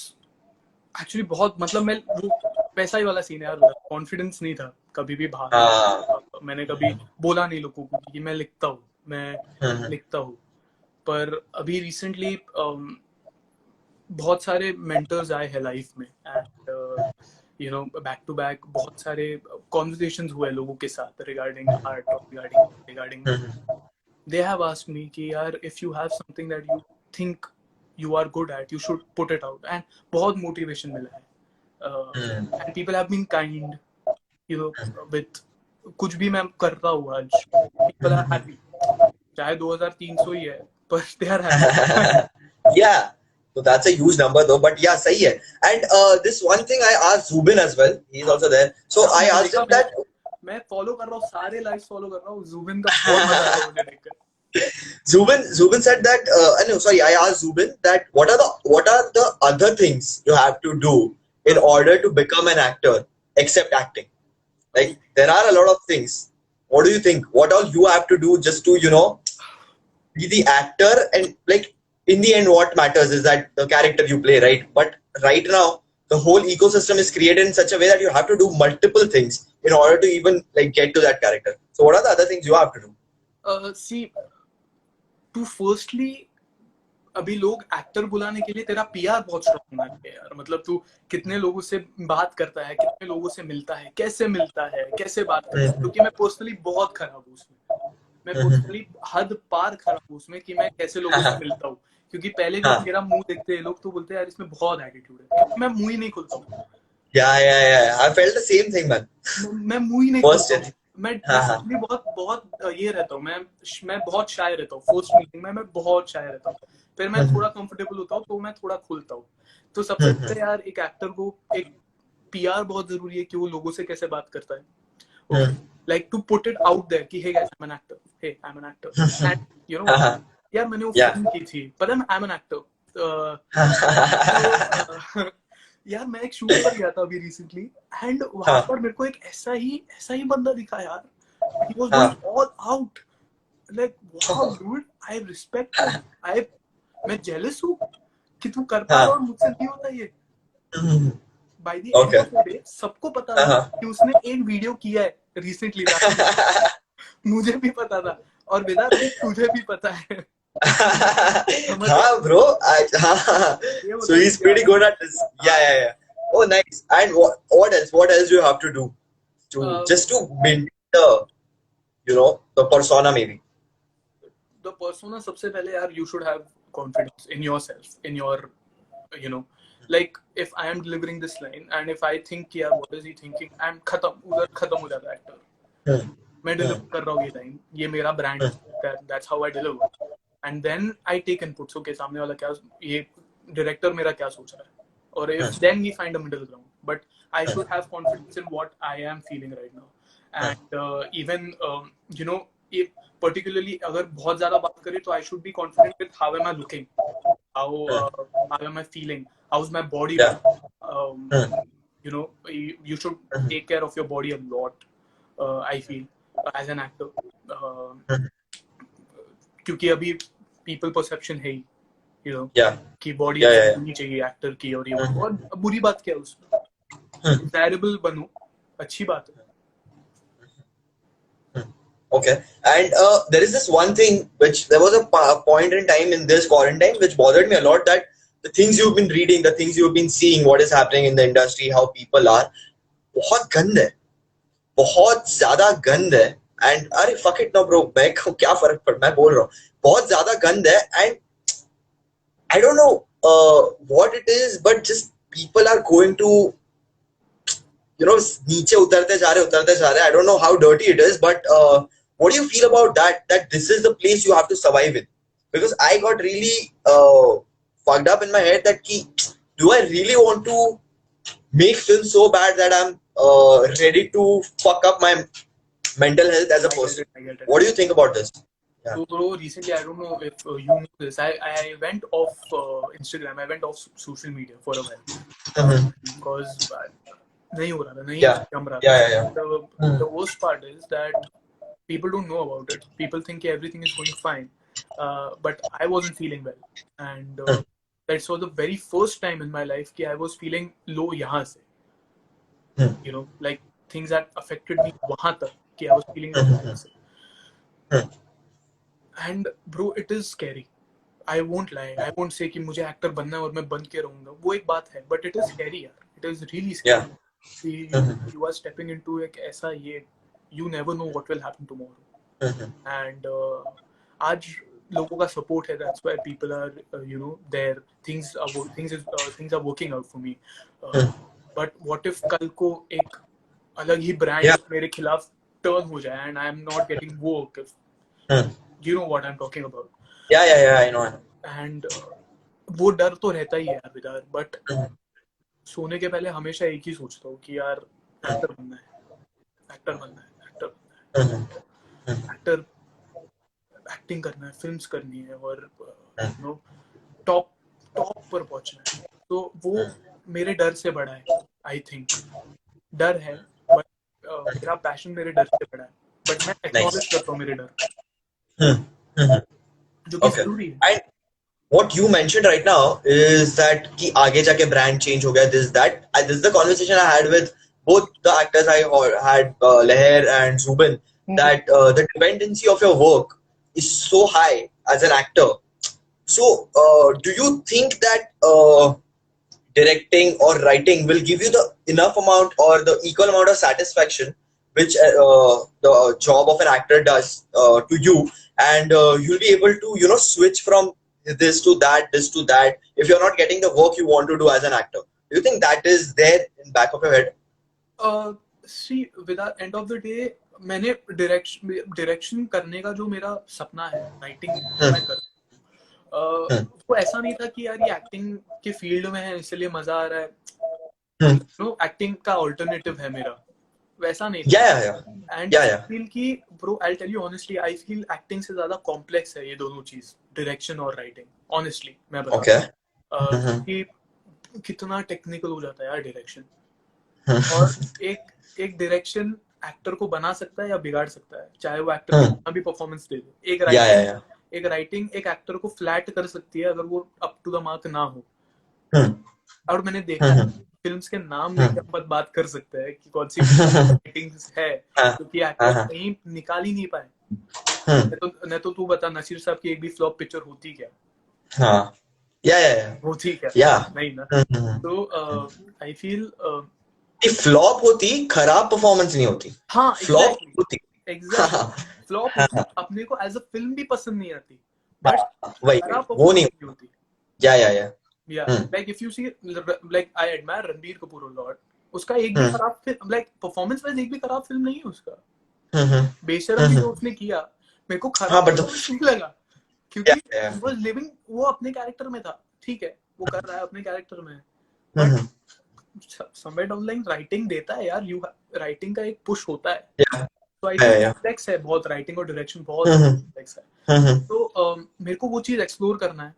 actually बहुत, मतलब मैं वो पैसा ही वाला सीन है यार, कॉन्फिडेंस नहीं था कभी भी
हाँ.
बाहर, मैंने कभी बोला नहीं लोगों को कि मैं लिखता हूँ, मैं
Mhm.
लिखता हूँ, पर अभी रिसेंटली बहुत सारे मेंटर्स आए हैं लाइफ में, and you know, back to back बहुत सारे conversations हुए लोगों के साथ regarding art or regarding they have asked me कि यार if you have something that you think you are good at, you should put it out, and बहुत motivation मिला है. And people have been kind, you know, with कुछ भी मैं कर रहा हूँ आज, people are happy. चाहे 2300 ही है, but they are happy.
Yeah, so that's a huge number though, but yeah, sahi hai. And this one thing I asked Zubin as well, he's also there. So I asked him that
मैं follow कर रहा हूँ, सारे lives follow कर रहा हूँ, जुबिन का बहुत मजा आता है मुझे देखकर.
Zubin said that no, sorry, I asked Zubin that what are the other things you have to do in order to become an actor except acting? Like there are a lot of things. What do you think? What all you have to do just to, you know, be the actor? And like in the end what matters is that the character you play, right? But right now the whole ecosystem is created in such a way that you have to do multiple things in order to even like get to that character. So what are the other things you have to do?
See, to firstly, अभी लोग actor बुलाने के लिए तेरा PR बहुत strong होना चाहिए यार. मतलब तू कितने लोगों से बात करता है, कितने लोगों से मिलता है, कैसे बात करता है. क्योंकि मैं पर्सनली बहुत खराब हूँ उसमें. मैं पर्सनली हद पार खराब हूँ उसमें कि मैं कैसे लोगों से मिलता हूँ. क्योंकि पहले जब मेरा मुंह देखते हैं लोग तो बोलते हैं यार इसमें बहुत एटीट्यूड है. मैं मुंह ही नहीं खुलता हूँ.
Yeah. I felt the same thing, man.
मैं मुंह ही नहीं खुलता हूँ. मैं बहुत ये रहता हूँ. मैं बहुत शाय रहता हूँ. फर्स्ट मीटिंग में मैं बहुत शाय रहता हूँ. फिर मैं थोड़ा कंफर्टेबल होता हूँ तो मैं थोड़ा खुलता हूँ. तो सबसे पहले यार एक एक्टर को एक पीआर बहुत जरूरी है कि वो लोगों से कैसे बात करता है. Okay. Like to put it out there कि hey guys, I'm an actor. Hey, I'm an actor. And you know यार मैंने वो फिल्म की थी. पता है I'm an actor. यार मैं एक शूट पर गया था अभी रिसेंटली एंड वहां पर मेरे को एक ऐसा ही बंदा दिखा यार. He was going all out. Like wow dude, I respect him. मैं jealous हूँ कि तू कर पा रहा और मुझसे नहीं होता ये. By the end of the day, सबको पता था कि उसने एक वीडियो किया है रिसेंटली. मुझे भी पता था और विदाउट तुझे भी पता है.
हाँ bro, so he's pretty good at this. Yeah. Oh nice. And what else do you have to do to just to maintain the persona maybe?
The persona सबसे पहले यार you should have confidence in yourself, in your like if I am delivering this line and if I think यार what is he thinking, I'm खत्म हो जाता है actor. मैं deliver कर रहा हूँ ये लाइन, ये मेरा ब्रांड है, that's how I deliver. And then I take inputs. Okay, सामने वाला क्या, ये डायरेक्टर मेरा क्या सोच रहा है, और if then we find a middle ground. But I should have confidence in what I am feeling right now. And even if particularly अगर बहुत ज़्यादा बात करें तो I should be confident with how am I looking, how am I feeling, how's my body. You should take care of your body a lot. I feel as an actor. क्योंकि अभी people perception है ही कि body होनी चाहिए actor की, और ये और बुरी बात क्या है उसमें. डिजायरेबल बनो, अच्छी बात है.
Okay, and there is this one thing which there was a point in time in this quarantine which bothered me a lot, that the things you've been reading, the things you've been seeing, what is happening in the industry, how people are, बहुत गंद है, बहुत ज्यादा गंद है. And अरे fuck it no bro, मैं क्या फर्क पड़, मैं बोल रहा हूँ बहुत ज्यादा गंद है. And I don't know what it is, but just people are going to नीचे उतरते जा रहे. I don't know how dirty it is, but what do you feel about that this is the place you have to survive in? Because I got really fucked up in my head that do I really want to make films so bad that I'm ready to fuck up my mental health as a person? What do you think about this?
Yeah. So bro, recently I don't know if you know this, I went off Instagram, I went off social media for a while because नहीं हो रहा था, नहीं जम रहा था. The worst part is that people don't know about it. People think everything is going fine, but I wasn't feeling well, and that was the very first time in my life कि I was feeling low यहाँ से. Like things that affected me वहाँ तक कि I was feeling low यहाँ से. And bro, it is scary. I won't lie. I won't say कि मुझे एक्टर बनना है और मैं बन के रहूँगा. वो एक बात है, but it is scary यार. It is really scary. you are stepping into एक ऐसा ये you never know what will happen tomorrow. And आज लोगों का support है, that's why people are there, things are working out for me. But what if कल को एक अलग ही brand मेरे खिलाफ turn हो जाए and I am not getting work? You know what I'm talking about.
Yeah, I know.
And वो डर तो रहता ही है यार विदार, बट सोने के पहले हमेशा एक ही सोचता हूँ कि यार एक्टर बनना है, एक्टर एक्टिंग करना है, फिल्म्स करनी है और टॉप पर पहुंचना है. तो वो मेरे डर से बड़ा है. आई थिंक डर है, बट मेरा पैशन मेरे डर से बड़ा है. बट मैं एक्नॉलेज करता हूँ मेरे डर, जो कि जरूरी है.
What you mentioned right now is that कि आगे जाके brand change हो गया, this is the conversation I had with both the actors I had, Leher and Zubin, that the dependency of your work is so high as an actor. So do you think that directing or writing will give you the enough amount or the equal amount of satisfaction which the job of an actor does to you, and you'll be able to switch from this to that, if you're not getting the work you want to do as an actor? Do you think that is there in back of your head?
See, with the end of the day, मैंने direction करने का जो मेरा सपना है, writing मैं कर, वो ऐसा नहीं था कि यार ये एक्टिंग के फील्ड में है इसलिए मजा आ रहा है. एक्टिंग का ऑल्टरनेटिव है मेरा, वैसा नहीं. एंड आई फील कि bro, I tell you honestly, I feel acting से ज्यादा कॉम्प्लेक्स है ये दोनों चीज, डायरेक्शन और राइटिंग. ऑनेस्टली मैं बताऊं कि कितना टेक्निकल हो जाता है यार डायरेक्शन. और एक डायरेक्शन एक्टर को बना सकता है या बिगाड़ सकता है, चाहे वो एक्टर कितना भी परफॉर्मेंस दे दे. एक राइटिंग एक एक्टर को फ्लैट कर सकती है अगर वो अप टू द मार्क ना हो. और मैंने देखा फिल्म्स के नाम लेके हम बात कर सकते हैं कि कौन सी राइटिंग्स है, क्योंकि एक्टर कहीं निकाल ही नहीं पाए. नहीं तो तू बता, नसीर साहब की एक भी फ्लॉप पिक्चर होती क्या? होती क्या? नहीं ना. तो आई फील
फ्लॉप होती, खराब परफॉर्मेंस नहीं होती.
हाँ,
फ्लॉप होती,
फ्लॉप होती, अपने को एज अ फिल्म भी पसंद नहीं आती, बट
वो नहीं
होती.
Yeah.
Like if you see, like I admire Ranbir Kapoor a lot. उसका एक भी खराब फिल्म, like performance wise एक भी खराब फिल्म नहीं है उसका. बेशरम जो उसने किया मेरे को खराब नहीं लगा, क्योंकि he was living, वो अपने कैरेक्टर में था. ठीक है, वो कर रहा है अपने कैरेक्टर में, but somewhere down the line writing देता है यार, राइटिंग का एक पुश होता है. तो आई थिंक कॉम्प्लेक्स है बहुत, राइटिंग और डायरेक्शन बहुत कॉम्प्लेक्स है. तो मेरे को वो चीज एक्सप्लोर करना है.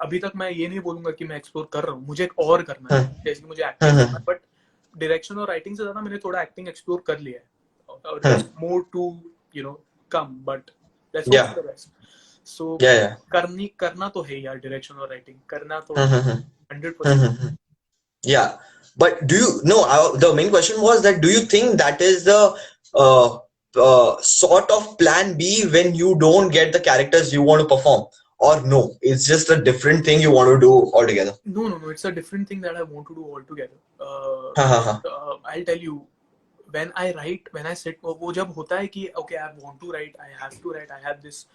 अभी तक मैं ये नहीं बोलूंगा कि मैं एक्सप्लोर कर रहा हूँ, मुझे और करना है, जैसे कि मुझे एक्टिंग करना है. बट डायरेक्शन और राइटिंग से ज्यादा मैंने थोड़ा एक्टिंग एक्सप्लोर कर लिया है. More to come, but let's hope for the best. So करना तो है यार, डायरेक्शन और राइटिंग करना तो 100%.
Yeah, but do you know, the main question was that do you think that is the sort of plan B when you don't get the characters you want to perform? Or no, it's just a different thing you want to do altogether?
No, it's a different thing that I want to do altogether. I'll tell you, when I write, when I sit, वो जब होता है कि okay, I want to write, I have to write, I have this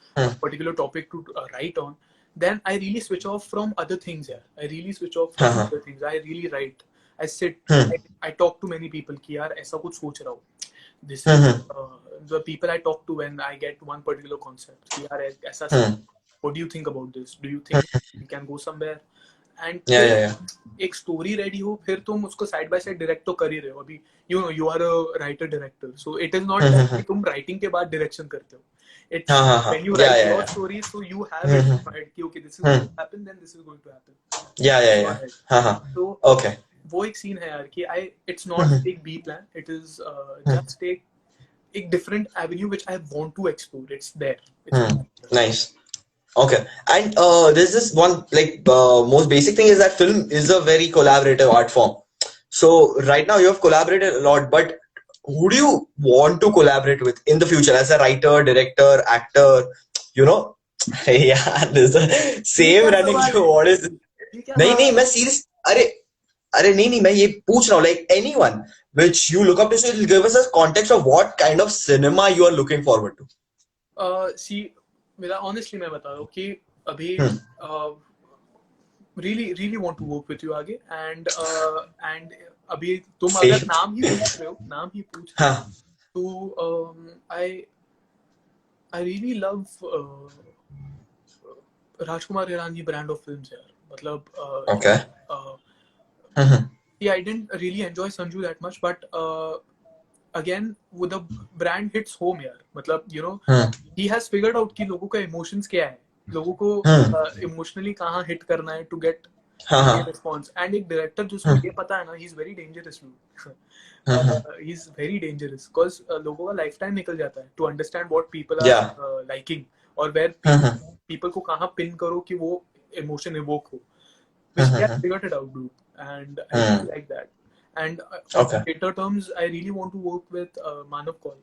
particular topic to write on, then I really switch off from other things. Yeah, I really switch off from other things. I really write. I sit. I talk to many people कि यार ऐसा कुछ सोच रहा हूँ. This is the people I talk to when I get one particular concept कि यार ऐसा. What do you think about this? Do you think we can go somewhere? And एक story ready हो, फिर तुम उसको side by side direct तो कर ही रहे हो. अभी you are a writer director, so it is not कि तुम writing के बाद direction करते हो. It's when you write your story, so you have it right कि okay, this is going to happen, then this is going to happen. So
okay,
वो एक scene है यार कि it's not एक B plan, it is just एक different avenue which I want to explore. It's there.
Nice. Okay, and there's this one, like most basic thing is that film is a very collaborative art form. So right now you have collaborated a lot, but who do you want to collaborate with in the future as a writer, director, actor? Yeah, there's the same running. What is? नहीं मैं serious. अरे अरे नहीं मैं ये पूछ रहा हूँ like anyone which you look up to, so it'll give us a context of what kind of cinema you are looking forward to.
सी मेरा ऑनेस्टली मैं बता रहा हूँ कि अभी really want to work with you आगे and अभी तुम अगर
Same.
नाम ही पूछ रहे हो
हाँ.
तो I really love Rajkumar Hirani brand of films यार मतलब
Okay.
yeah, I didn't really enjoy Sanju that much, but again, with the brand hits home यार मतलब you know he has figured out कि लोगों का emotions क्या है, लोगों को emotionally कहाँ hit करना है to get response, and एक director जिसको ये पता है ना, he's very dangerous he's very dangerous because लोगों का lifetime निकल जाता है to understand what people are liking और where people को कहाँ pin करो कि वो emotion evoke हो, which he has figured it out, dude, and I really like that. And on theater terms, I really want to work with Manav Kaul.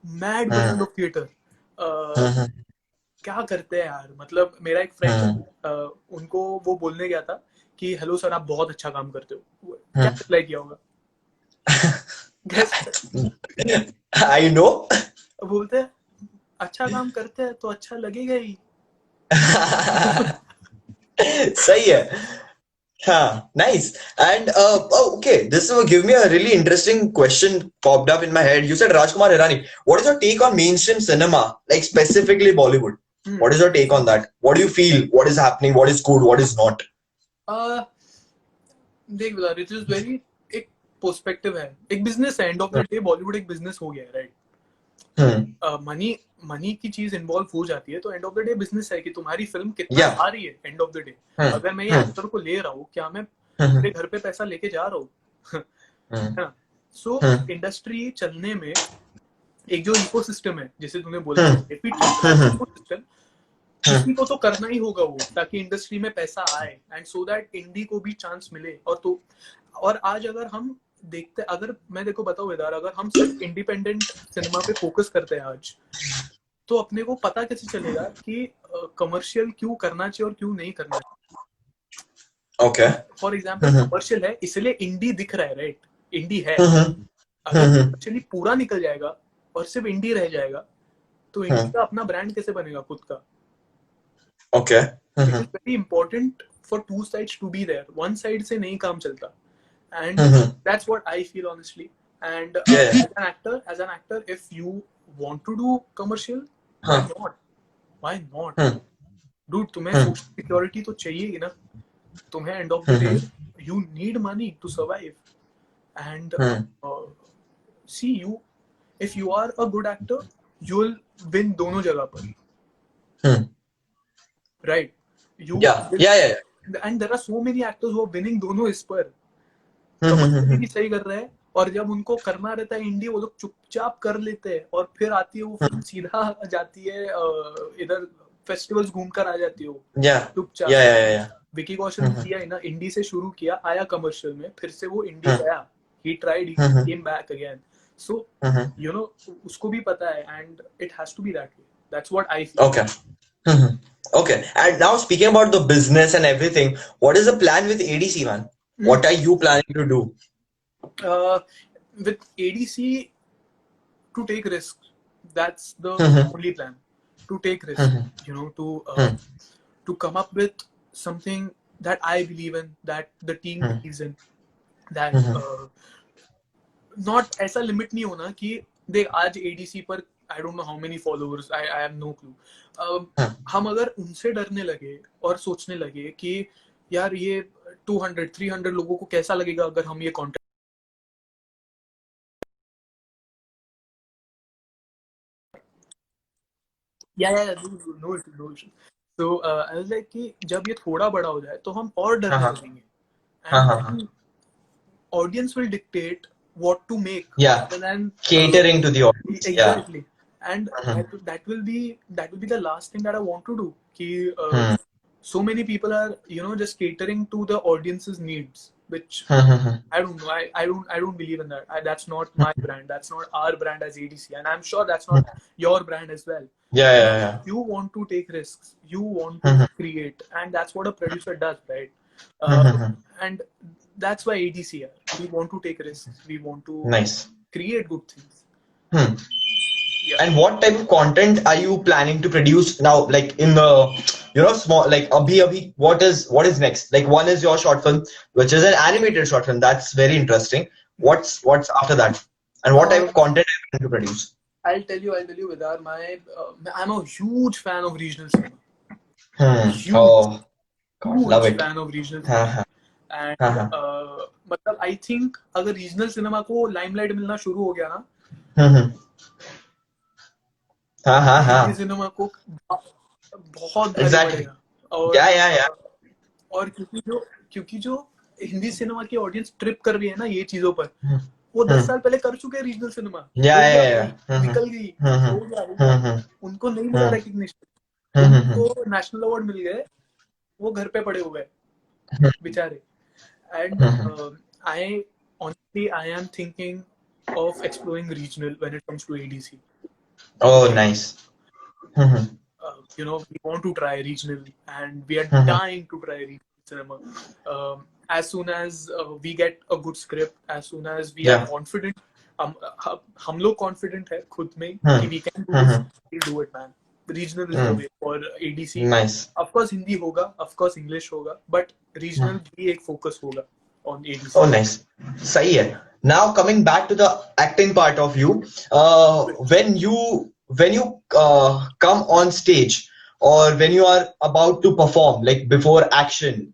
Mad version of theater. क्या करते हैं यार, मतलब मेरा एक फ्रेंड उनको वो बोलने गया था कि हेलो सर आप बहुत अच्छा काम करते हो, क्या रिप्लाई किया होगा?
I know.
बोलते हैं अच्छा काम करते हैं तो अच्छा लगेगा ही.
सही है. Huh, nice. And okay, this will give me a really interesting question popped up in my head. You said Rajkumar Hirani. What is your take on mainstream cinema, like specifically Bollywood? What is your take on that? What do you feel? What is happening? What is good? What is not?
देख बिलार, it is very एक perspective है, एक business है. End of the day Bollywood एक business हो गया है, राइट? मनी की चीज इन्वॉल्व हो जाती है, तो end of the day business है कि तुम्हारी फिल्म कितना आ रही है. एंड ऑफ द डे अगर मैं ये एक्टर को ले रहा हूँ, क्या मैं मेरे घर पे पैसा लेके जा रहा हूँ? सो इंडस्ट्री चलने में एक जो इकोसिस्टम है, जैसे तूने बोला, इकोसिस्टम किसी को तो करना ही होगा वो, ताकि इंडस्ट्री में पैसा आए एंड सो दैट इंडी को भी चांस मिले. और आज अगर हम देखते, अगर मैं देखो बताऊं इधर, अगर हम सिर्फ इंडिपेंडेंट सिनेमा पे फोकस करते हैं आज, तो अपने को पता कैसे चलेगा कि कमर्शियल क्यों करना चाहिए और क्यों नहीं करना चाहिए?
ओके.
फॉर एग्जांपल कमर्शियल है इसलिए इंडी दिख रहा है, राइट? इंडी है. अगर कमर्शियली पूरा निकल जाएगा और सिर्फ इंडी रह जाएगा, तो इंडी का अपना ब्रांड कैसे बनेगा खुद का?
Okay.
It is very important for two sides to be there. One side से नहीं काम चलता, and that's what I feel honestly. And as an actor, if you want to do commercial, why not? Why not? Dude, तुम्हें social security तो चाहिए ही ना. तुम्हें end of the day, you need money to survive. And see, if you are a good actor, you'll win दोनों जगह पर. Right?
Yeah.
And there are so many actors who are winning दोनों इस पर. कमर्शियली भी सही कर रहे हैं, और जब उनको करना रहता है इंडी, वो लोग चुपचाप कर लेते हैं, और फिर आती है वो फिल्म सीधा जाती है इधर फेस्टिवल्स घूमकर आ जाती है वो चुपचाप. विकी कौशल ने किया है ना, इंडी से शुरू किया, आया कमर्शियल में, फिर से वो इंडी गया, he tried, he came back again. So you know, उसको भी पता है, and it has to be that way. That's what I feel.
Okay. Okay, and now speaking about the business and everything, what is the plan with ADC, man? What are you planning to do?
With ADC, to take risks. That's the only plan. To take risks, you know, to come up with something that I believe in, that the team believes in, that not ऐसा limit नहीं होना कि देख आज ADC पर I don't know how many followers, I have no clue. हम अगर उनसे डरने लगे और सोचने लगे कि यार ये 200-300 लोगों को कैसा लगेगा अगर हम ये content, no issue. So I was like कि जब ये थोड़ा बड़ा हो जाए तो हम और डरने लगेंगे, and audience will dictate what to make, rather than
catering to the audience.
Exactly. And that will be the last thing that I want to do. Ki, so many people are, you know, just catering to the audience's needs, which I don't know. I don't believe in that. That's not my brand. That's not our brand as ADC, and I'm sure that's not your brand as well.
Yeah.
You want to take risks. You want to create, and that's what a producer does, right?
Hmm.
And that's why ADC are. We want to take risks. We want to
Nice.
create good things.
Hmm.
Yeah.
And what type of content are you planning to produce now? Like in the small like abhi, what is next? Like one is your short film, which is an animated short film. That's very interesting. What's after that? And what type
Uh,
of content are you planning to produce?
I'll tell you, Vidar, I'm a huge fan of regional cinema. Huge,
Oh, God, love
huge
it.
fan of regional
हाँ
cinema.
हाँ हाँ
And
हाँ
मतलब I think अगर regional cinema को limelight मिलना शुरू हो गया ना,
हम्म, हाँ हाँ
तो
हाँ
हिंदी सिनेमा को बहुत भारी
एग्जैक्टली
पड़ेगा.
या
और क्योंकि जो हिंदी सिनेमा की ऑडियंस ट्रिप कर रही है ना ये चीजों पर,
हम्म,
वो 10 साल पहले कर चुके हैं रीजनल सिनेमा.
या
हो गया
या
भाई, निकल गई,
हम्म,
हो गया.
हम्म,
उनको नहीं मिला रिकग्निशन,
हम्म,
उनको नेशनल अवार्ड मिल गए, वो घर पे पड़े हुए बेचारे. And I honestly I am thinking of exploring regional when it comes to ADC.
Oh, nice.
We want to try regional, and we are dying to try regional cinema. As soon as we get a good script, as soon as we are
Yeah.
confident, हम लोग confident है खुद में कि we can do this, we'll do it, man. Regional is the way for ADC.
Nice.
Of course Hindi होगा, of course English होगा, but regional भी एक focus होगा on ADC.
Oh, nice. सही है. Now coming back to the acting part of you, when you come on stage or when you are about to perform, like before action,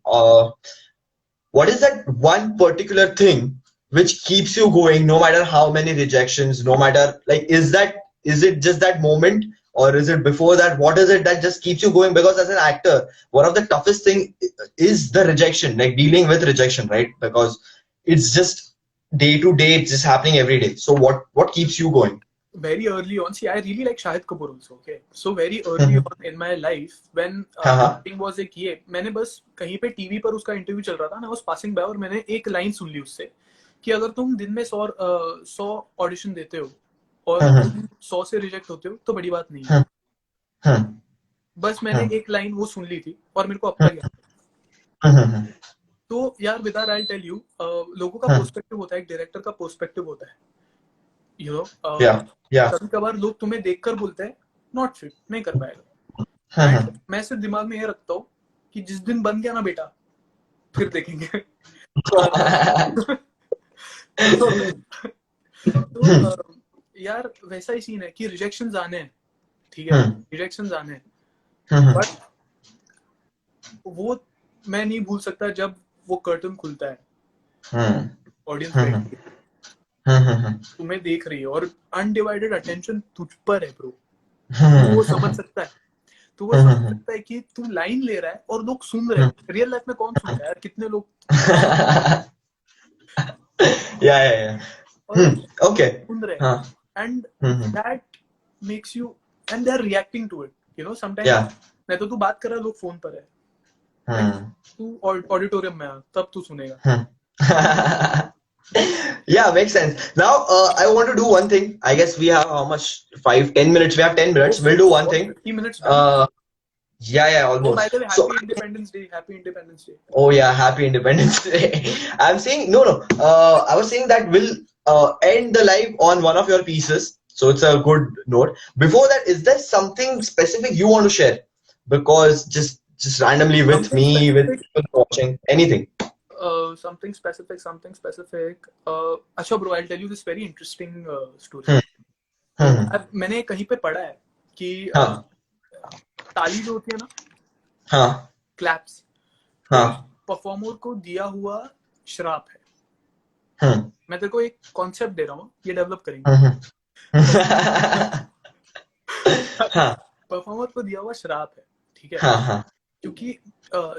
what is that one particular thing which keeps you going no matter how many rejections, no matter like is it just that moment or is it before that? What is it that just keeps you going? Because as an actor, one of the toughest thing is the rejection, like dealing with rejection, right? Because it's just day to day, it's just happening every day. So what keeps you going?
Very early on, see, I really like Shahid Kapoor also. Okay, so very early on in my life, when acting was एक ये, मैंने बस कहीं पे TV पर उसका interview चल रहा था ना, I was passing by और मैंने एक लाइन सुन ली उससे कि अगर तुम दिन में 100 ऑडिशन देते हो और तुम 100 से रिजेक्ट होते हो तो बड़ी बात नहीं है. बस मैंने एक लाइन वो सुन ली थी और मेरे को अब तक याद है. तो यार विदार आई टेल यू, लोगों का पर्सपेक्टिव होता है, एक डायरेक्टर का पर्सपेक्टिव होता है. कभी कभार लोग तुम्हें देखकर बोलते हैं नॉट फिट, नहीं कर पाएगा. एंड मैं सिर्फ दिमाग में ये रखता हूँ कि जिस दिन बन गया ना बेटा, फिर देखेंगे. तो यार वैसा ही सीन है कि रिजेक्शंस आने हैं, ठीक है, रिजेक्शंस आने हैं, बट वो मैं नहीं भूल सकता जब वो कर्टन खुलता है, ऑडियंस तुम्हें देख रही है और अनडिवाइडेड अटेंशन तुझ पर है ब्रो. तो वो समझ सकता है, तो वो समझ सकता है कि तू लाइन ले रहा है और लोग सुन रहे हैं. रियल लाइफ में कौन सुनता है यार, कितने लोग
Okay.
सुन रहे हैं, and that makes you, and they are reacting to it. Sometimes नहीं तो तू बात कर रहा है, लोग फोन पर है, तू ऑडिटोरियम में आ, तब तू सुनेगा.
Yeah, makes sense. Now, I want to do one thing. I guess we have how much? 5-10 minutes. We have 10 minutes. We'll do one thing.
50 minutes.
Yeah, almost.
Oh, by the way, happy Independence Day. Happy Independence Day.
Oh yeah, happy Independence Day. I'm saying no. I was saying that we'll end the live on one of your pieces. So it's a good note. Before that, is there something specific you want to share? Because just randomly with
something
me,
specific,
with people watching, anything.
Something specific. अच्छा bro, I'll tell you this very interesting story. मैंने कहीं पे पढ़ा है कि ताली जो होती है ना, क्लैप्स, परफॉर्मर को दिया हुआ श्राप है. मैं तेरे को एक कॉन्सेप्ट दे रहा हूँ, ये डेवलप करेंगे. परफॉर्मर को दिया हुआ श्राप है, ठीक है, क्योंकि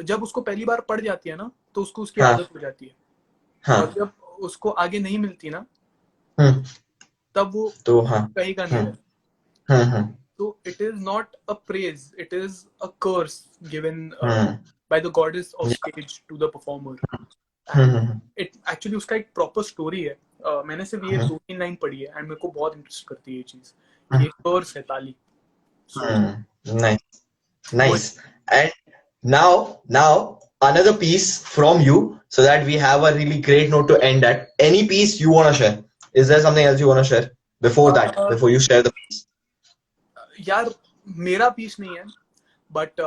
जब उसको पहली बार पड़ जाती है ना तो उसको उसकी आदत हो जाती है, और जब उसको आगे नहीं मिलती ना तब वो
तो
कहेगा नहीं. तो it is not a praise, it is a curse given by the goddess of stage to the performer. It actually उसका एक proper story है. मैंने सिर्फ ये 2-3 लाइन पढ़ी है एंड मेरे को बहुत इंटरेस्ट करती है ये चीज. ये कर्स है ताली.
Nice. And now another piece from you so that we have a really great note to end at. Any piece you want to share? Is there something else you want to share before that, before you share the piece?
यार मेरा piece नहीं है, but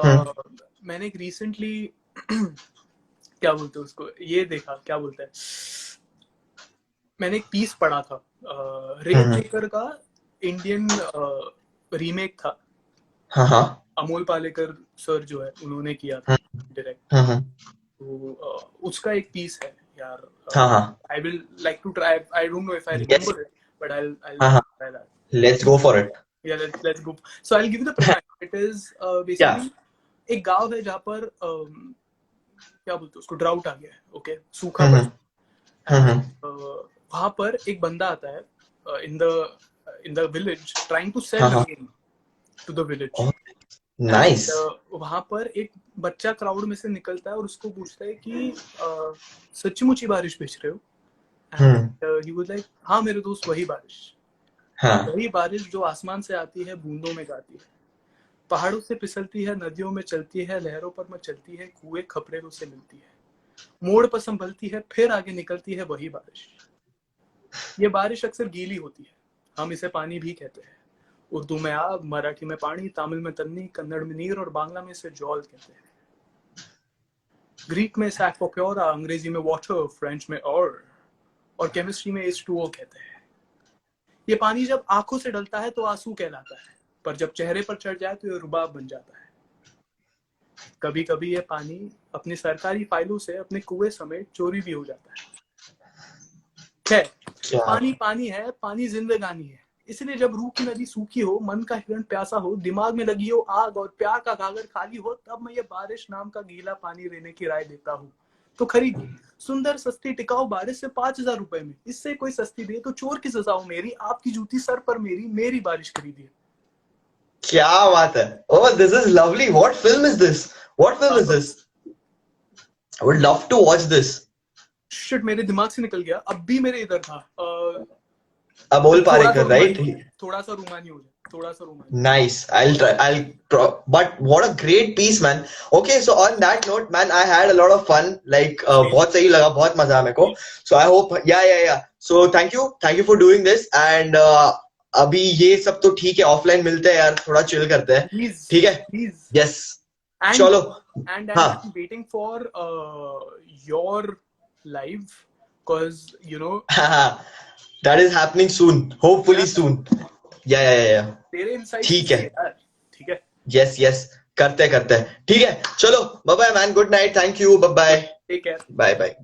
मैंने एक recently क्या बोलते हैं उसको, ये देखा, क्या बोलते हैं, मैंने एक पीस पढ़ा था, रेट मेकर का इंडियन रीमेक था।
हाँ,
अमोल पालेकर सर जो है उन्होंने किया था डायरेक्ट, तो उसका एक पीस है यार। I will like to try, I don't know if I remember it, but I try that.
Let's go for it.
Yeah, let's go. So I'll give you the premise. It is basically एक गांव है जहाँ पर क्या बोलते हैं उसको, drought आ गया है, ओके, सूखा पड़ा। वहाँ पर एक बंदा आता है in the village trying to sell grain to the village.
Nice.
वहाँ पर एक बच्चा क्राउड में से निकलता है और उसको पूछता है कि सच्चीमुची बारिश बेच रहे हो? And he was like, हाँ मेरे दोस्त वही बारिश, वही बारिश जो आसमान से आती है, बूंदों में गाती है, पहाड़ों से फिसलती है, नदियों में चलती है, लहरों पर चलती है, कुएं खपरेलों से मिलती है, मोड़ पर संभलती है, फिर आगे निकलती है, वही बारिश। ये बारिश अक्सर गीली होती है, हम इसे पानी भी कहते हैं। उर्दू में आग, मराठी में पानी, तमिल में तन्नी, कन्नड़ में नीर और बांग्ला में इसे जौल कहते हैं। ग्रीक में इसे एक्वाप्योरा, अंग्रेजी में वाटर, फ्रेंच में और केमिस्ट्री में H2O कहते हैं। ये पानी जब आंखों से डलता है तो आंसू कहलाता है, पर जब चेहरे पर चढ़ जाए तो ये रुबाब बन जाता है। कभी कभी ये पानी अपनी सरकारी फाइलों से अपने कुएं समेत चोरी भी हो जाता है। पानी पानी है, पानी जिंदगानी है, इसलिए जब रूह की नदी सूखी हो, मन का हिरण प्यासा हो, दिमाग में लगी हो आग और प्यार का गागर खाली हो, तब मैं ये बारिश नाम का गीला पानी लेने की राय देता हूँ। तो खरीदिए सुंदर सस्ती टिकाऊ बारिश से 5,000 रुपए में। इससे कोई सस्ती दे तो चोर की सजा हो मेरी, आपकी जूती सर पर मेरी बारिश खरीदिए।
क्या बात है! Oh, this is lovely. What film is this? What film is this? I would love to watch this.
Shit, मेरे दिमाग से निकल गया, अब भी मेरे इधर था।
अमोल पालेकर, right?
थोड़ा सा रूमानी हो जाए, थोड़ा सा रूमानी।
Nice. I'll try. But what a great piece, man. Okay, so on that note, man, I had a lot of fun. Like, बहुत सही लगा, बहुत मजा आया मेरे को. So I hope, yeah. So thank you for doing this. And अभी ये सब तो ठीक है, ऑफलाइन मिलते हैं यार, थोड़ा चिल करते हैं, ठीक है? Yes. चलो.
And I'm waiting for your live, cause you know.
That is happening soon. Hopefully soon. Yeah.
तेरे insights
ठीक है,
ठीक है.
Yes. करते हैं. ठीक है, चलो. Bye bye man. Good night. Thank you. Bye bye.
Take care.
Bye.